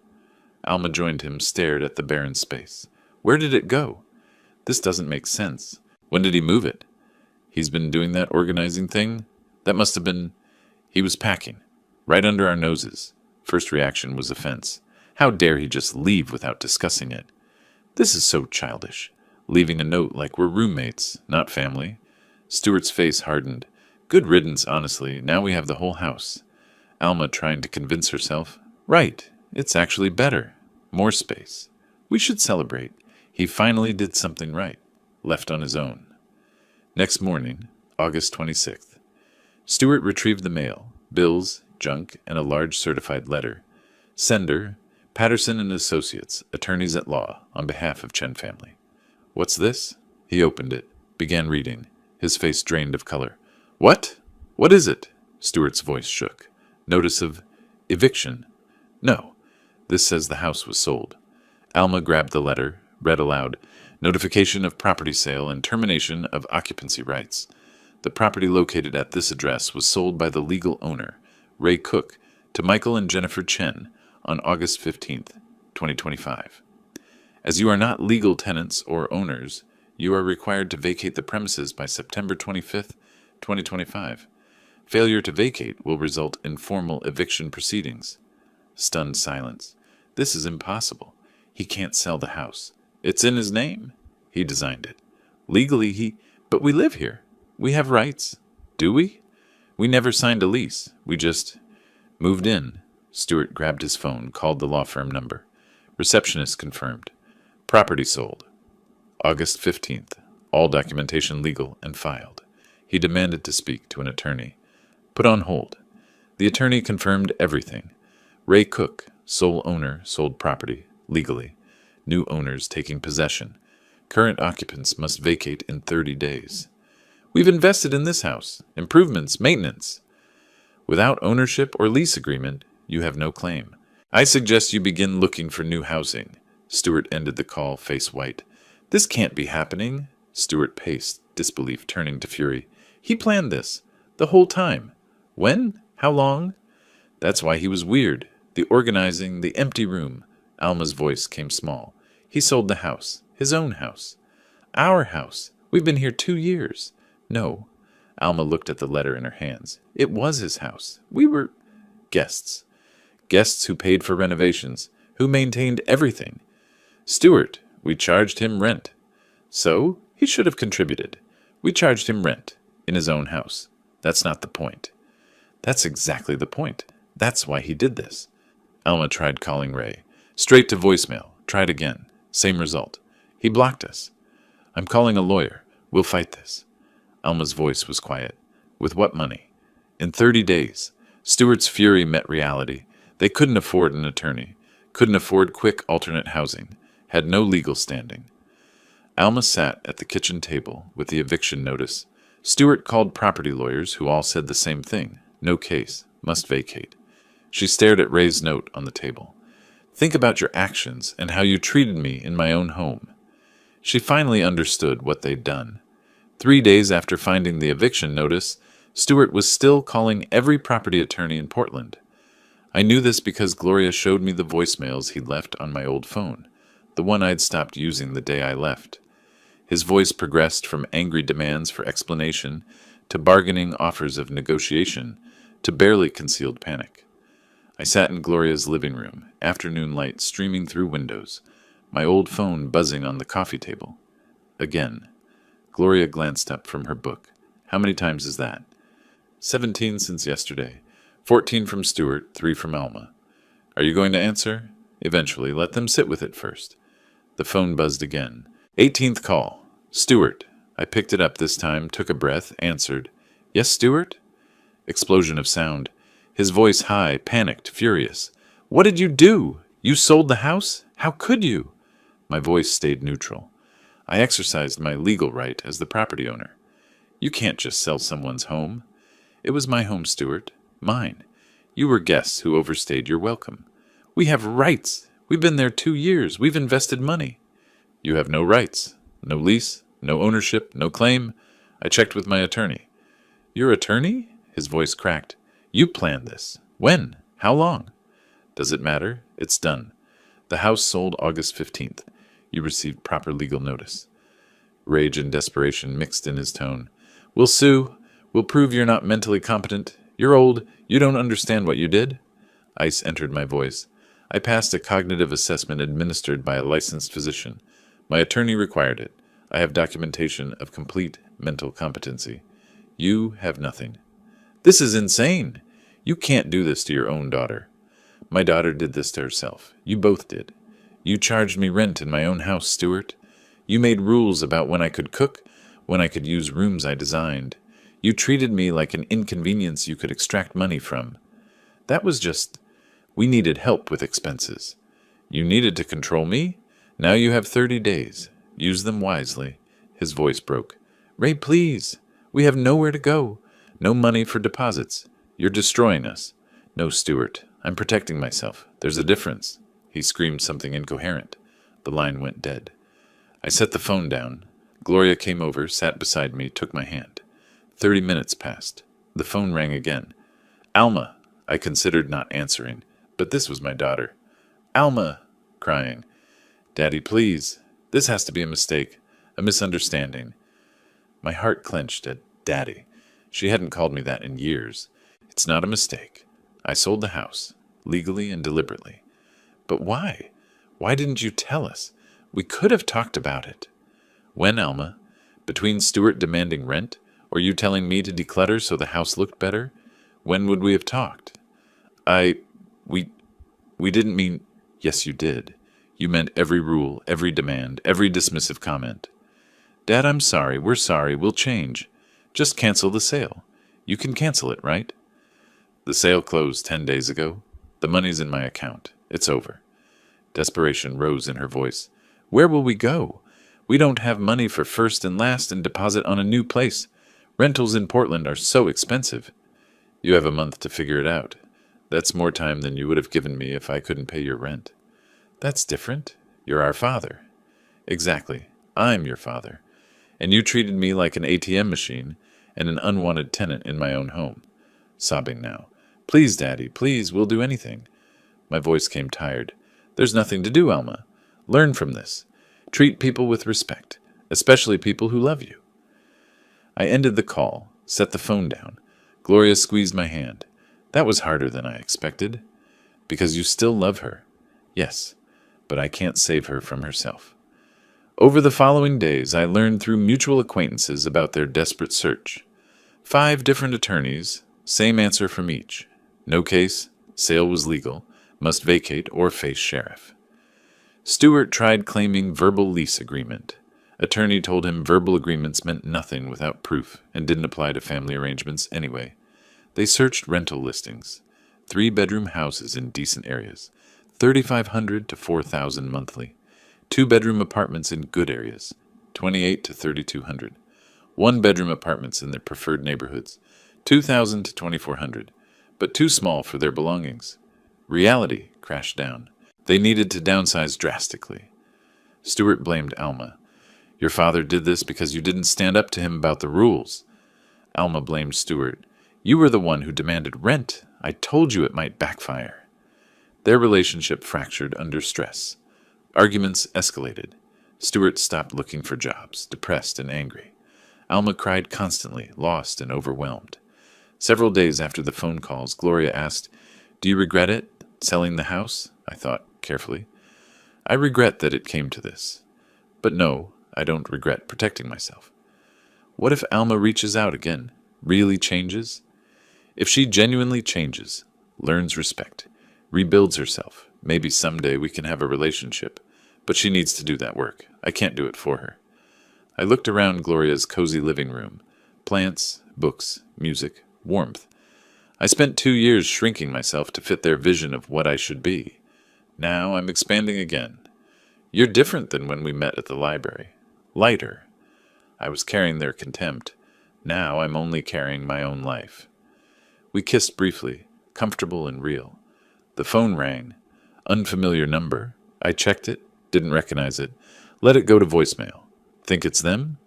Alma joined him, stared at the barren space. Where did it go? This doesn't make sense. When did he move it? He's been doing that organizing thing? That must have been... He was packing. Right under our noses. First reaction was offense. How dare he just leave without discussing it? This is so childish. Leaving a note like we're roommates, not family. Stuart's face hardened. Good riddance, honestly. Now we have the whole house. Alma trying to convince herself. Right. It's actually better. More space. We should celebrate. He finally did something right. Left on his own. Next morning, August 26th. Stuart retrieved the mail, bills, junk, and a large certified letter. Sender, Patterson and Associates, attorneys at law, on behalf of Chen family. What's this? He opened it, began reading, his face drained of color. What? What is it? Stuart's voice shook. Notice of eviction. No, this says the house was sold. Alma grabbed the letter, read aloud. Notification of property sale and termination of occupancy rights. The property located at this address was sold by the legal owner, Ray Cook, to Michael and Jennifer Chen on August 15th, 2025. As you are not legal tenants or owners, you are required to vacate the premises by September 25th, 2025. Failure to vacate will result in formal eviction proceedings. Stunned silence. This is impossible. He can't sell the house. It's in his name. He designed it. Legally, but we live here. We have rights. Do we? We never signed a lease. We just moved in. Stewart grabbed his phone, called the law firm number. Receptionist confirmed. Property sold. August 15th. All documentation legal and filed. He demanded to speak to an attorney. Put on hold. The attorney confirmed everything. Ray Cook, sole owner, sold property, legally. New owners taking possession. Current occupants must vacate in 30 days. We've invested in this house. Improvements, maintenance. Without ownership or lease agreement, you have no claim. I suggest you begin looking for new housing. Stewart ended the call, face white. This can't be happening. Stewart paced, disbelief turning to fury. He planned this. The whole time. When? How long? That's why he was weird. The organizing, the empty room. Alma's voice came small. He sold the house. His own house. Our house. We've been here 2 years. No. Alma looked at the letter in her hands. It was his house. We were guests. Guests who paid for renovations, who maintained everything. Stewart, we charged him rent. So, he should have contributed. We charged him rent, in his own house. That's not the point. That's exactly the point. That's why he did this. Alma tried calling Ray. Straight to voicemail. Tried again. Same result. He blocked us. I'm calling a lawyer. We'll fight this. Alma's voice was quiet. With what money? In 30 days. Stewart's fury met reality. They couldn't afford an attorney. Couldn't afford quick alternate housing. Had no legal standing. Alma sat at the kitchen table with the eviction notice. Stewart called property lawyers who all said the same thing. No case. Must vacate. She stared at Ray's note on the table. Think about your actions and how you treated me in my own home. She finally understood what they'd done. 3 days after finding the eviction notice, Stewart was still calling every property attorney in Portland. I knew this because Gloria showed me the voicemails he'd left on my old phone, the one I'd stopped using the day I left. His voice progressed from angry demands for explanation to bargaining offers of negotiation to barely concealed panic. I sat in Gloria's living room, afternoon light streaming through windows, my old phone buzzing on the coffee table. Again. Gloria glanced up from her book. How many times is that? 17 since yesterday. 14 from Stewart, 3 from Alma. Are you going to answer? Eventually, let them sit with it first. The phone buzzed again. 18th call. Stewart. I picked it up this time, took a breath, answered. Yes, Stewart? Explosion of sound. His voice high, panicked, furious. What did you do? You sold the house? How could you? My voice stayed neutral. I exercised my legal right as the property owner. You can't just sell someone's home. It was my home, Stewart. Mine. You were guests who overstayed your welcome. We have rights. We've been there 2 years. We've invested money. You have no rights. No lease. No ownership. No claim. I checked with my attorney. Your attorney? His voice cracked. You planned this. When? How long? Does it matter? It's done. The house sold August 15th. You received proper legal notice. Rage and desperation mixed in his tone. We'll sue. We'll prove you're not mentally competent. You're old. You don't understand what you did. Ice entered my voice. I passed a cognitive assessment administered by a licensed physician. My attorney required it. I have documentation of complete mental competency. You have nothing. This is insane. You can't do this to your own daughter. My daughter did this to herself. You both did. You charged me rent in my own house, Stewart. You made rules about when I could cook, when I could use rooms I designed. You treated me like an inconvenience you could extract money from. That was just... We needed help with expenses. You needed to control me? Now you have 30 days. Use them wisely. His voice broke. Ray, please. We have nowhere to go. No money for deposits. You're destroying us. No, Stewart. I'm protecting myself. There's a difference. He screamed something incoherent. The line went dead. I set the phone down. Gloria came over, sat beside me, took my hand. 30 minutes passed. The phone rang again. Alma. I considered not answering, but this was my daughter. Alma, crying. Daddy, please. This has to be a mistake, a misunderstanding. My heart clenched at Daddy. She hadn't called me that in years. It's not a mistake. I sold the house, legally and deliberately. But why? Why didn't you tell us? We could have talked about it. When, Alma? Between Stuart demanding rent, or you telling me to declutter so the house looked better? When would we have talked? We didn't mean... Yes, you did. You meant every rule, every demand, every dismissive comment. Dad, I'm sorry. We're sorry. We'll change. Just cancel the sale. You can cancel it, right? The sale closed 10 days ago. The money's in my account. It's over. Desperation rose in her voice. Where will we go? We don't have money for first and last and deposit on a new place. Rentals in Portland are so expensive. You have a month to figure it out. That's more time than you would have given me if I couldn't pay your rent. That's different. You're our father. Exactly. I'm your father. And you treated me like an ATM machine and an unwanted tenant in my own home. Sobbing now. Please, Daddy, please, we'll do anything. My voice came tired. There's nothing to do, Alma. Learn from this. Treat people with respect, especially people who love you. I ended the call, set the phone down. Gloria squeezed my hand. That was harder than I expected. Because you still love her. Yes, but I can't save her from herself. Over the following days, I learned through mutual acquaintances about their desperate search. 5 different attorneys, same answer from each. No case, sale was legal, must vacate or face sheriff. Stuart tried claiming verbal lease agreement. Attorney told him verbal agreements meant nothing without proof and didn't apply to family arrangements anyway. They searched rental listings. 3-bedroom houses in decent areas, $3,500 to $4,000 monthly. 2-bedroom apartments in good areas, $2,800 to $3,200. 1-bedroom apartments in their preferred neighborhoods, $2,000 to $2,400, but too small for their belongings. Reality crashed down. They needed to downsize drastically. Stuart blamed Alma. Your father did this because you didn't stand up to him about the rules. Alma blamed Stuart. You were the one who demanded rent. I told you it might backfire. Their relationship fractured under stress. Arguments escalated. Stuart stopped looking for jobs, depressed and angry. Alma cried constantly, lost and overwhelmed. Several days after the phone calls, Gloria asked, Do you regret it, selling the house? I thought carefully. I regret that it came to this. But no, I don't regret protecting myself. What if Alma reaches out again, really changes? If she genuinely changes, learns respect, rebuilds herself, maybe someday we can have a relationship. But she needs to do that work. I can't do it for her. I looked around Gloria's cozy living room. Plants, books, music, warmth. I spent 2 years shrinking myself to fit their vision of what I should be. Now I'm expanding again. You're different than when we met at the library. Lighter. I was carrying their contempt. Now I'm only carrying my own life. We kissed briefly, comfortable and real. The phone rang. Unfamiliar number. I checked it, didn't recognize it, let it go to voicemail. Think it's them?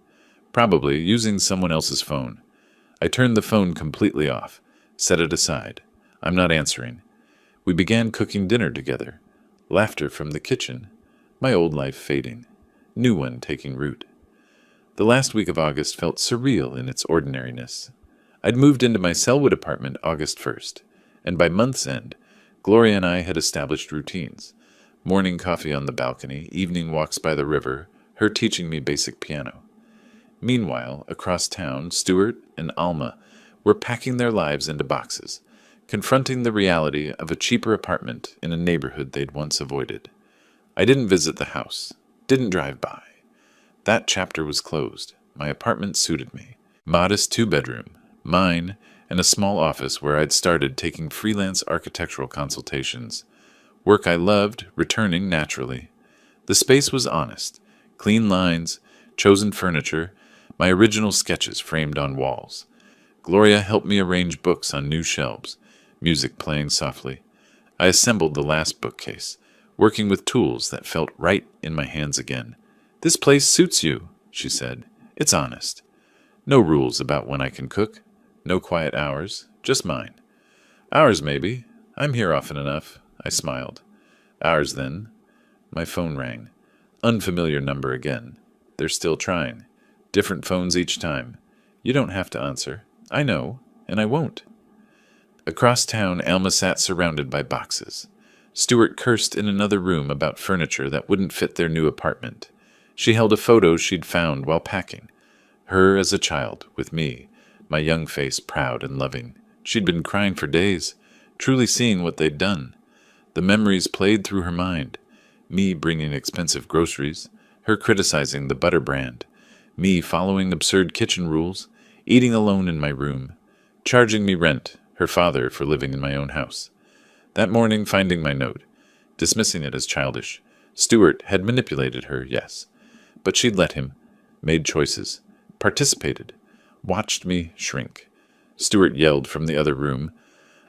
Probably, using someone else's phone. I turned the phone completely off, set it aside. I'm not answering. We began cooking dinner together. Laughter from the kitchen. My old life fading. New one taking root. The last week of August felt surreal in its ordinariness. I'd moved into my Selwood apartment August 1st, and by month's end, Gloria and I had established routines. Morning coffee on the balcony, evening walks by the river, her teaching me basic piano. Meanwhile, across town, Stuart and Alma were packing their lives into boxes, confronting the reality of a cheaper apartment in a neighborhood they'd once avoided. I didn't visit the house, didn't drive by. That chapter was closed. My apartment suited me. Modest 2-bedroom, mine, and a small office where I'd started taking freelance architectural consultations. Work I loved, returning naturally. The space was honest. Clean lines, chosen furniture, my original sketches framed on walls. Gloria helped me arrange books on new shelves, music playing softly. I assembled the last bookcase, working with tools that felt right in my hands again. This place suits you, she said. It's honest. No rules about when I can cook. No quiet hours, just mine. Hours, maybe. I'm here often enough. I smiled. Hours, then. My phone rang. Unfamiliar number again. They're still trying. Different phones each time. You don't have to answer. I know, and I won't. Across town, Alma sat surrounded by boxes. Stuart cursed in another room about furniture that wouldn't fit their new apartment. She held a photo she'd found while packing. Her as a child, with me, my young face proud and loving. She'd been crying for days, truly seeing what they'd done. The memories played through her mind. Me bringing expensive groceries, her criticizing the butter brand, me following absurd kitchen rules, eating alone in my room, charging me rent, her father for living in my own house. That morning, finding my note, dismissing it as childish. Stuart had manipulated her, yes, but she'd let him, made choices, participated, watched me shrink. Stuart yelled from the other room,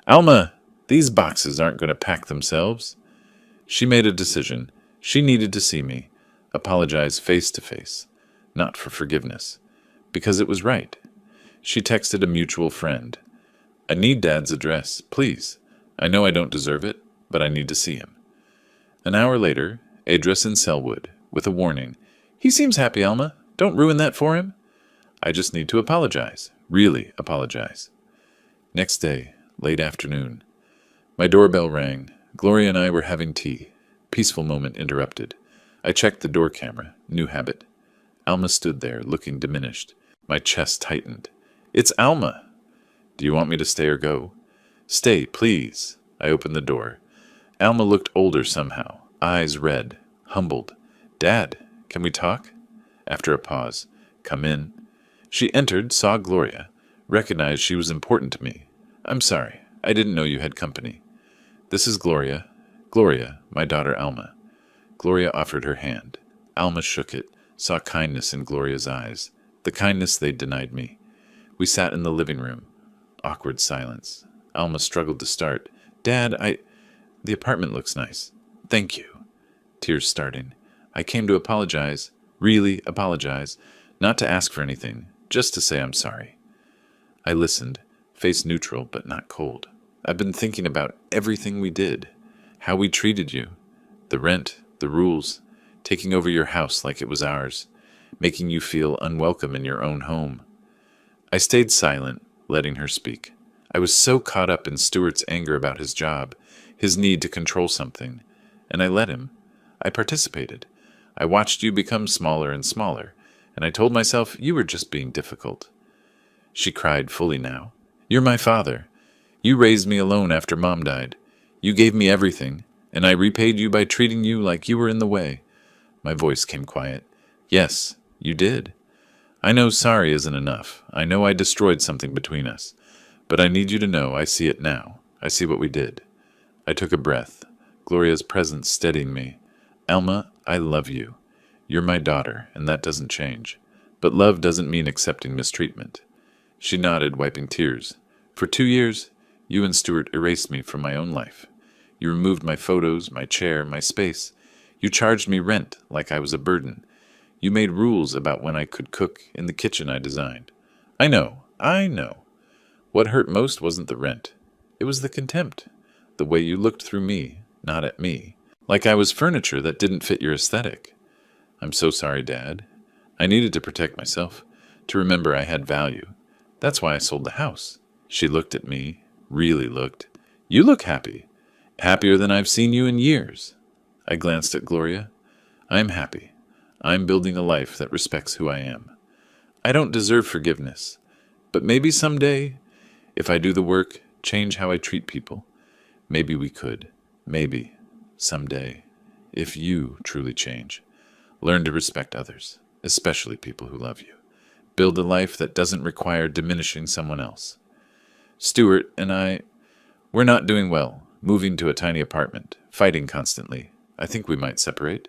"Alma, these boxes aren't going to pack themselves." She made a decision. She needed to see me, apologize face to face, not for forgiveness, because it was right. She texted a mutual friend, "I need Dad's address, please. I know I don't deserve it, but I need to see him." An hour later, address in Selwood, with a warning, "He seems happy, Alma. Don't ruin that for him." I just need to apologize, really apologize. Next day, late afternoon. My doorbell rang. Gloria and I were having tea. Peaceful moment interrupted. I checked the door camera. New habit. Alma stood there, looking diminished. My chest tightened. "It's Alma." "Do you want me to stay or go?" "Stay, please." I opened the door. Alma looked older somehow, eyes red, humbled. "Dad, can we talk?" After a pause, "Come in." She entered, saw Gloria, recognized she was important to me. "I'm sorry, I didn't know you had company." "This is Gloria. Gloria, my daughter Alma." Gloria offered her hand. Alma shook it, saw kindness in Gloria's eyes, the kindness they'd denied me. We sat in the living room. Awkward silence. Alma struggled to start. "Dad, the apartment looks nice." "Thank you." Tears starting. "I came to apologize, really apologize, not to ask for anything, just to say I'm sorry." I listened, face neutral but not cold. "I've been thinking about everything we did, how we treated you, the rent, the rules, taking over your house like it was ours, making you feel unwelcome in your own home." I stayed silent, letting her speak. I was so caught up in Stuart's anger about his job, his need to control something, and I let him. I participated. I watched you become smaller and smaller, and I told myself you were just being difficult. She cried fully now. "You're my father. You raised me alone after Mom died. You gave me everything, and I repaid you by treating you like you were in the way." My voice came quiet. "Yes, you did. I know sorry isn't enough. I know I destroyed something between us. But I need you to know I see it now. I see what we did." I took a breath, Gloria's presence steadying me. "Alma, I love you. You're my daughter, and that doesn't change. But love doesn't mean accepting mistreatment." She nodded, wiping tears. "For 2 years, you and Stuart erased me from my own life. You removed my photos, my chair, my space. You charged me rent like I was a burden. You made rules about when I could cook in the kitchen I designed. I know. What hurt most wasn't the rent. It was the contempt. The way you looked through me, not at me. Like I was furniture that didn't fit your aesthetic. I'm so sorry, Dad. I needed to protect myself, to remember I had value. That's why I sold the house." She looked at me, really looked. "You look happy. Happier than I've seen you in years." I glanced at Gloria. "I'm happy. I'm building a life that respects who I am. I don't deserve forgiveness, but maybe someday, if I do the work, change how I treat people, maybe we could. Maybe, someday, if you truly change. Learn to respect others, especially people who love you. Build a life that doesn't require diminishing someone else. Stuart and we're not doing well, moving to a tiny apartment, fighting constantly. I think we might separate.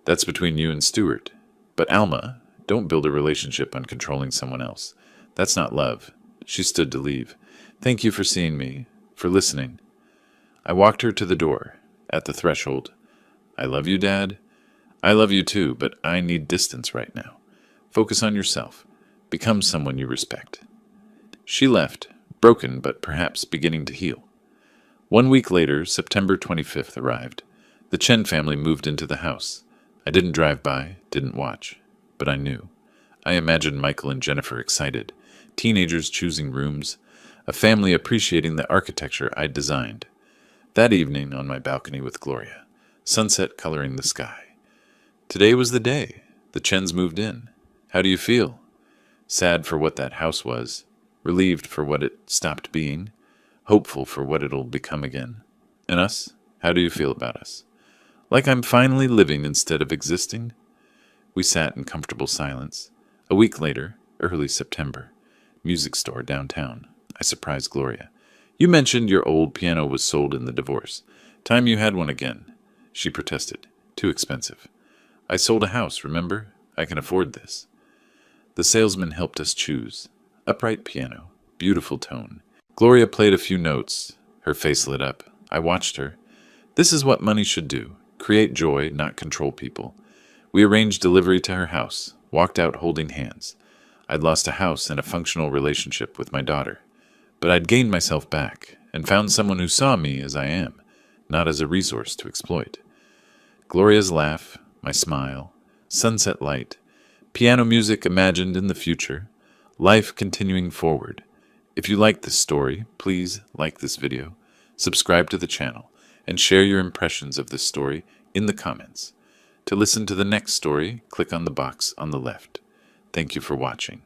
That's between you and Stuart. But Alma, don't build a relationship on controlling someone else. That's not love." She stood to leave. "Thank you for seeing me, for listening." I walked her to the door. At the threshold, "I love you, Dad. I love you too, but I need distance right now. Focus on yourself. Become someone you respect." She left, broken but perhaps beginning to heal. 1 week later, September 25th arrived. The Chen family moved into the house. I didn't drive by, didn't watch, but I knew. I imagined Michael and Jennifer excited, teenagers choosing rooms, a family appreciating the architecture I'd designed. That evening on my balcony with Gloria, sunset coloring the sky. Today was the day. The Chens moved in. How do you feel? Sad for what that house was, relieved for what it stopped being, hopeful for what it'll become again. And us? How do you feel about us? Like I'm finally living instead of existing? We sat in comfortable silence. A week later, early September, music store downtown. I surprised Gloria. You mentioned your old piano was sold in the divorce. Time you had one again. She protested. Too expensive. I sold a house, remember? I can afford this. The salesman helped us choose. Upright piano. Beautiful tone. Gloria played a few notes. Her face lit up. I watched her. This is what money should do. Create joy, not control people. We arranged delivery to her house. Walked out holding hands. I'd lost a house and a functional relationship with my daughter. But I'd gained myself back and found someone who saw me as I am, not as a resource to exploit. Gloria's laugh, my smile, sunset light, piano music imagined in the future, life continuing forward. If you like this story, please like this video, subscribe to the channel, and share your impressions of this story in the comments. To listen to the next story, click on the box on the left. Thank you for watching.